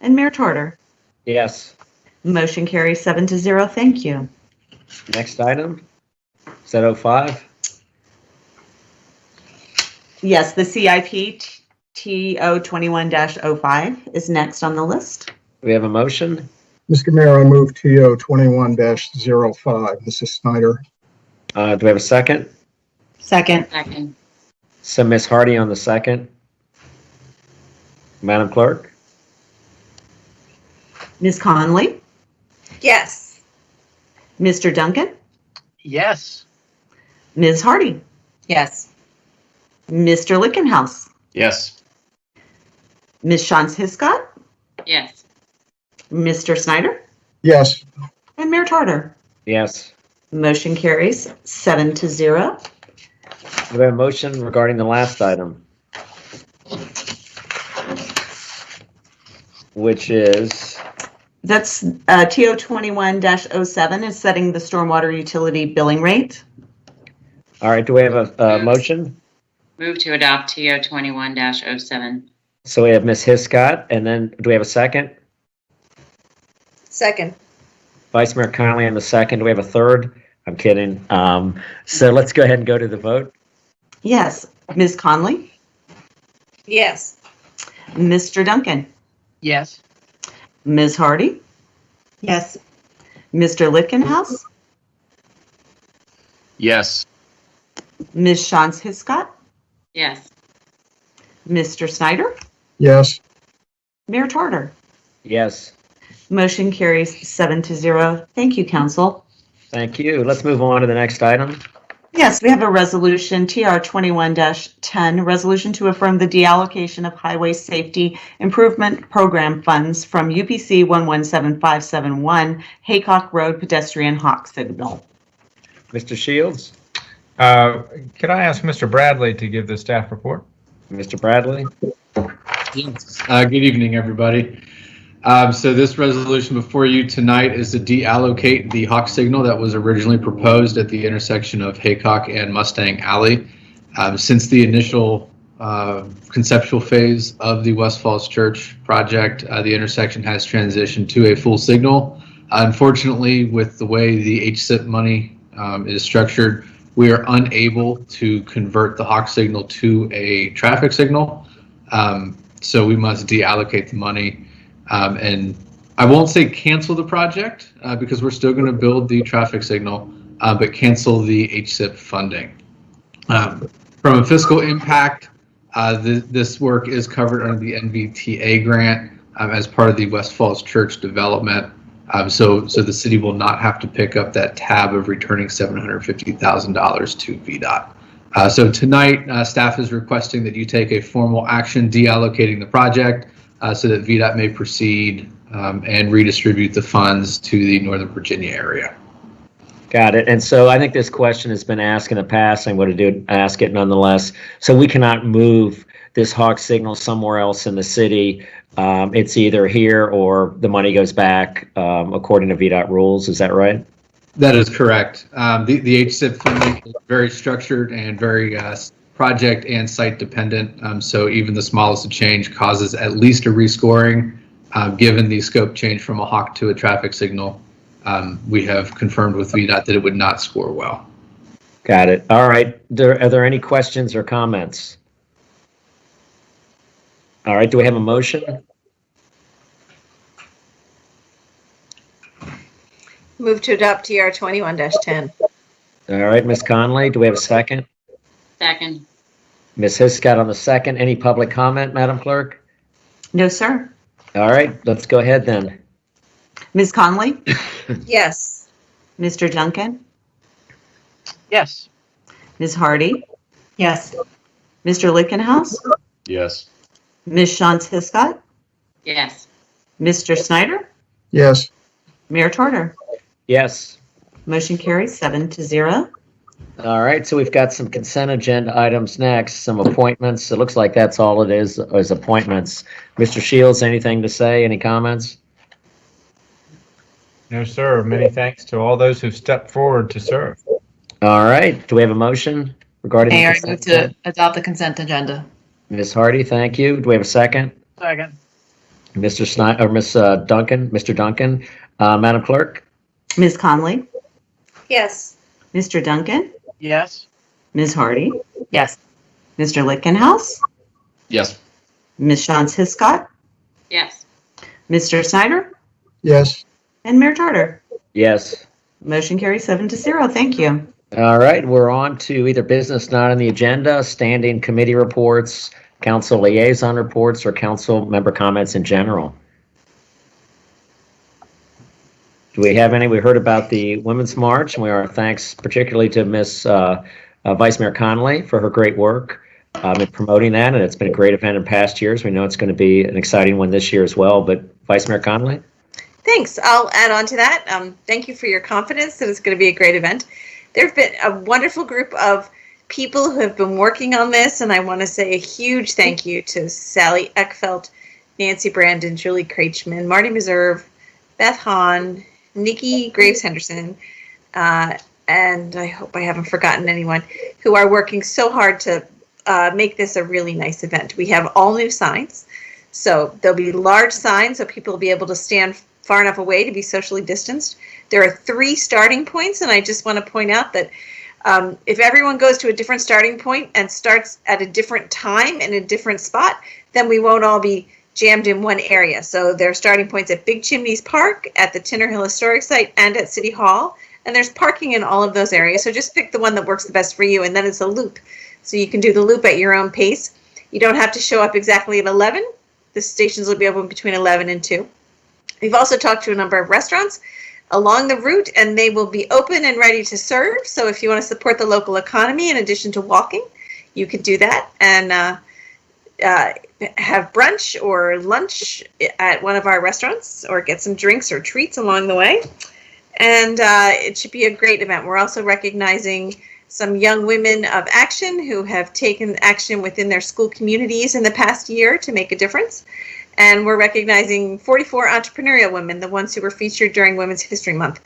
B: And Mayor Tarter?
A: Yes.
B: Motion carries 7-0. Thank you.
A: Next item? Is that 05?
B: Yes, the CIP TO 21-05 is next on the list.
A: Do we have a motion?
E: Mr. Mayor, I move TO 21-05. Mrs. Snyder.
A: Do we have a second?
I: Second.
J: Second.
A: So Ms. Hardy on the second. Madam Clerk?
B: Ms. Conley?
C: Yes.
B: Mr. Duncan?
D: Yes.
B: Ms. Hardy?
I: Yes.
B: Mr. Lichtgenhouse?
M: Yes.
B: Ms. Shantz Hiscott?
J: Yes.
B: Mr. Snyder?
E: Yes.
B: And Mayor Tarter?
A: Yes.
B: Motion carries 7-0.
A: Do we have a motion regarding the last item? Which is,
B: That's TO 21-07 is setting the stormwater utility billing rate.
A: all right, do we have a motion?
J: Move to adopt TO 21-07.
A: So we have Ms. Hiscott, and then do we have a second?
C: Second.
A: Vice Mayor Conley on the second. Do we have a third? I'm kidding. So let's go ahead and go to the vote.
B: Yes. Ms. Conley?
C: Yes.
B: Mr. Duncan?
D: Yes.
B: Ms. Hardy?
I: Yes.
B: Mr. Lichtgenhouse?
M: Yes.
B: Ms. Shantz Hiscott?
J: Yes.
B: Mr. Snyder?
E: Yes.
B: Mayor Tarter?
A: Yes.
B: Motion carries 7-0. Thank you, Council.
A: Thank you. Let's move on to the next item.
B: Yes, we have a resolution, TR 21-10, resolution to affirm the deallocation of Highway Safety Improvement Program funds from UPC 117571 Haycock Road Pedestrian Hawk Signal.
A: Mr. Shields?
H: Could I ask Mr. Bradley to give the staff report?
A: Mr. Bradley?
O: Good evening, everybody. So this resolution before you tonight is to deallocate the hawk signal that was originally proposed at the intersection of Haycock and Mustang Alley. Since the initial conceptual phase of the West Falls Church project, the intersection has transitioned to a full signal. Unfortunately, with the way the HSIP money is structured, we are unable to convert the Hawk signal to a traffic signal. So we must deallocate the money. And I won't say cancel the project because we're still going to build the traffic signal, but cancel the HSIP funding. From a fiscal impact, this work is covered under the NVTA grant as part of the West Falls Church development. So the city will not have to pick up that tab of returning $750,000 to VDOT. So tonight, staff is requesting that you take a formal action deallocating the project so that VDOT may proceed and redistribute the funds to the Northern Virginia area.
A: Got it. And so I think this question has been asked in the past. I'm going to ask it nonetheless. So we cannot move this Hawk signal somewhere else in the city. It's either here or the money goes back according to VDOT rules. Is that right?
O: That is correct. The HSIP funding is very structured and very project and site dependent. So even the smallest of change causes at least a rescoring. Given the scope change from a Hawk to a traffic signal, we have confirmed with VDOT that it would not score well.
A: Got it. All right. Are there any questions or comments? All right. Do we have a motion?
C: Move to adopt TR 21-10.
A: All right, Ms. Conley, do we have a second?
J: Second.
A: Ms. Hiscott on the second. Any public comment, Madam Clerk?
B: No, sir.
A: All right, let's go ahead then.
B: Ms. Conley?
C: Yes.
B: Mr. Duncan?
D: Yes.
B: Ms. Hardy?
I: Yes.
B: Mr. Lickenhouse?
M: Yes.
B: Ms. Shantz Hiscott?
J: Yes.
B: Mr. Snyder?
E: Yes.
B: Mayor Tarter?
A: Yes.
B: Motion carries 7-0.
A: All right, so we've got some consent agenda items next, some appointments. It looks like that's all it is appointments. Mr. Shields, anything to say? Any comments?
H: No, sir. Many thanks to all those who've stepped forward to serve.
A: All right, do we have a motion regarding the
I: Mayor, I
A: consent
I: move
A: agenda?
I: to adopt the consent agenda.
A: Ms. Hardy, thank you. Do we have a second?
D: Second.
A: Mr. Snyder or Ms. Duncan, Mr. Duncan, Madam Clerk?
B: Ms. Conley?
C: Yes.
B: Mr. Duncan?
D: Yes.
B: Ms. Hardy?
I: Yes.
B: Mr. Lickenhouse?
M: Yes.
B: Ms. Shantz Hiscott?
J: Yes.
B: Mr. Snyder?
E: Yes.
B: And Mayor Tarter?
A: Yes.
B: Motion carries 7-0. Thank you.
A: All right, we're on to either business not on the agenda, standing committee reports, council liaison reports, or council member comments in general. Do we have any? We heard about the Women's March, and we are thanks particularly to Miss Vice Mayor Conley for her great work in promoting that, and it's been a great event in past years. We know it's going to be an exciting one this year as well, but Vice Mayor Conley?
C: Thanks. I'll add on to that. Thank you for your confidence that it's going to be a great event. There have been a wonderful group of people who have been working on this, and I want to say a huge thank you to Sally Eckfeldt, Nancy Brandon, Julie Kreichman, Marty Meserve, Beth Hahn, Nikki Graves Henderson, and I hope I haven't forgotten anyone, who are working so hard to make this a really nice event. We have all new signs, so there'll be large signs so people will be able to stand far enough away to be socially distanced. There are 3 starting points, and I just want to point out that if everyone goes to a different starting point and starts at a different time in a different spot, then we won't all be jammed in one area. So there are starting points at Big Chimneys Park, at the Tinner Hill Historic Site, and at City Hall. And there's parking in all of those areas. So just pick the one that works the best for you, and then it's a loop. So you can do the loop at your own pace. You don't have to show up exactly at 11. The stations will be open between 11 and 2. We've also talked to a number of restaurants along the route, and they will be open and ready to serve. So if you want to support the local economy in addition to walking, you could do that and have brunch or lunch at one of our restaurants, or get some drinks or treats along the way. And it should be a great event. We're also recognizing some young women of action who have taken action within their school communities in the past year to make a difference. And we're recognizing 44 entrepreneurial women, the ones who were featured during Women's History Month.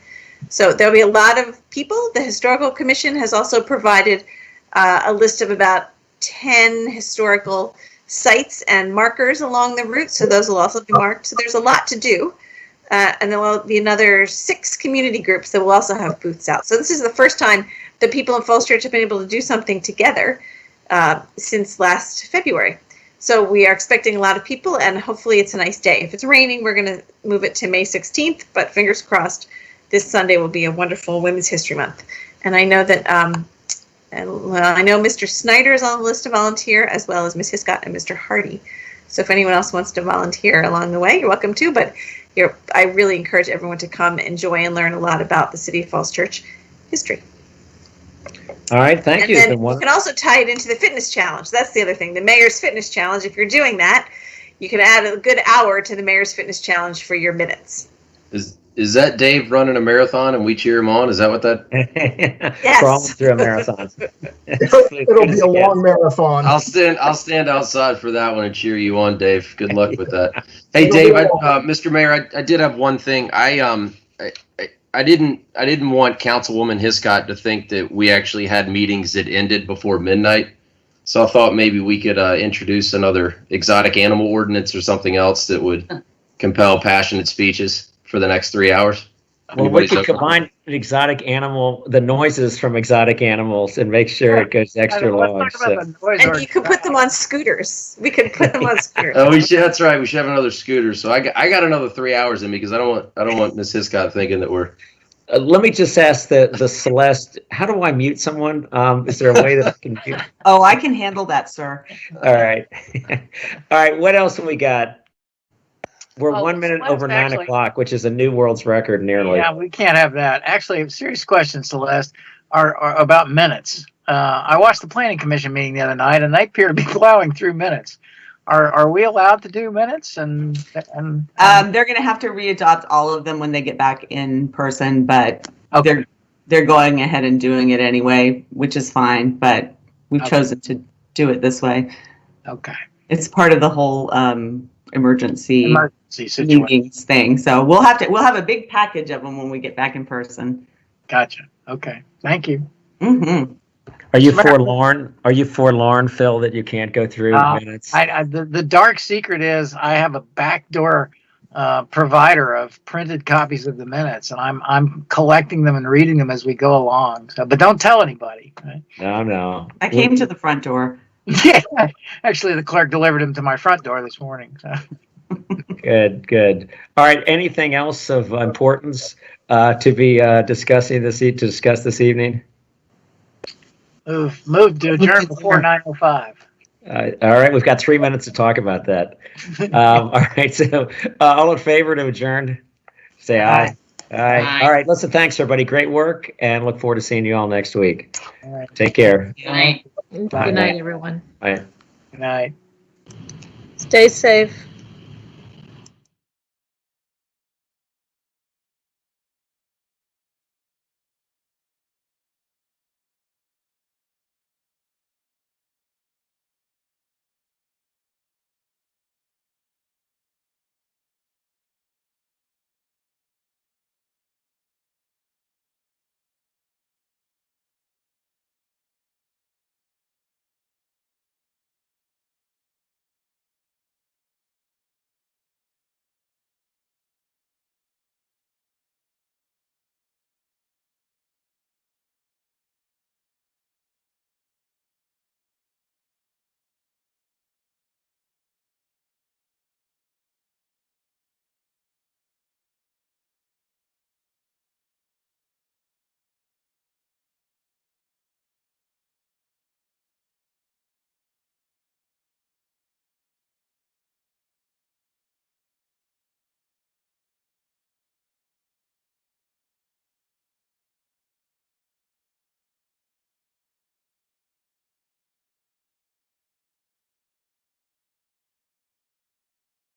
C: So there'll be a lot of people. The Historical Commission has also provided a list of about 10 historical sites and markers along the route. So those will also be marked. So there's a lot to do. And there will be another 6 community groups that will also have booths out. So this is the first time that people in Falls Church have been able to do something together since last February. So we are expecting a lot of people, and hopefully it's a nice day. If it's raining, we're going to move it to May 16th, but fingers crossed, this Sunday will be a wonderful Women's History Month. And I know that, I know Mr. Snyder is on the list to volunteer, as well as Ms. Hiscott and Mr. Hardy. So if anyone else wants to volunteer along the way, you're welcome to, but I really encourage everyone to come, enjoy, and learn a lot about the City of Falls Church history.
A: All right, thank you.
C: And then you can also tie it into the fitness challenge. That's the other thing, the Mayor's Fitness Challenge. If you're doing that, you can add a good hour to the Mayor's Fitness Challenge for your minutes.
M: Is that Dave running a marathon and we cheer him on? Is that what that?
C: Yes.
A: Crawling through a marathon.
E: It'll be a long marathon.
M: I'll stand outside for that one and cheer you on, Dave. Good luck with that. Hey, Dave, Mr. Mayor, I did have one thing. I didn't want Councilwoman Hiscott to think that we actually had meetings that ended before midnight. So I thought maybe we could introduce another exotic animal ordinance or something else that would compel passionate speeches for the next 3 hours.
A: Well, we could combine the noises from exotic animals and make sure it goes extra long.
C: And you could put them on scooters. We could put them on scooters.
M: Oh, that's right. We should have another scooter. So I got another 3 hours in me because I don't want Miss Hiscott thinking that we're.
A: Let me just ask the Celeste, how do I mute someone? Is there a way that I can mute?
B: Oh, I can handle that, sir.
A: All right. All right. What else have we got? We're 1 minute
D: Celeste,
A: over 9
D: actually,
A: o'clock, which is a new world's record nearly.
D: Yeah, we can't have that. Actually, a serious question, Celeste, are about minutes. I watched the Planning Commission meeting the other night, and they appear to be plowing through minutes. Are we allowed to do minutes? And
B: they're going to have to readopt all of them when they get back in person, but
D: okay.
B: they're going ahead and doing it anyway, which is fine. But we've chosen to do it this way.
D: Okay.
B: It's part of the whole emergency
D: situation
B: meetings thing. So we'll have a big package of them when we get back in person.
D: Gotcha. Okay. Thank you.
B: Mm-hmm.
A: Are you forlorn? Are you forlorn, Phil, that you can't go through minutes?
D: The dark secret is I have a backdoor provider of printed copies of the minutes, and I'm collecting them and reading them as we go along. So, but don't tell anybody. Right?
A: No.
B: I came to the front door.
D: Yeah, actually, the clerk delivered them to my front door this morning. So.
A: Good. All right. Anything else of importance to be discuss this evening?
D: Move to adjourn before 9:05.
A: All right. We've got 3 minutes to talk about that. All right. So all in favor to adjourn, say aye. Aye. All right. Listen, thanks, everybody. Great work, and look forward to seeing you all next week.
D: All right.
A: Take care.
J: Good night.
N: Good night, everyone.
A: Bye.
D: Good night.
K: Stay safe.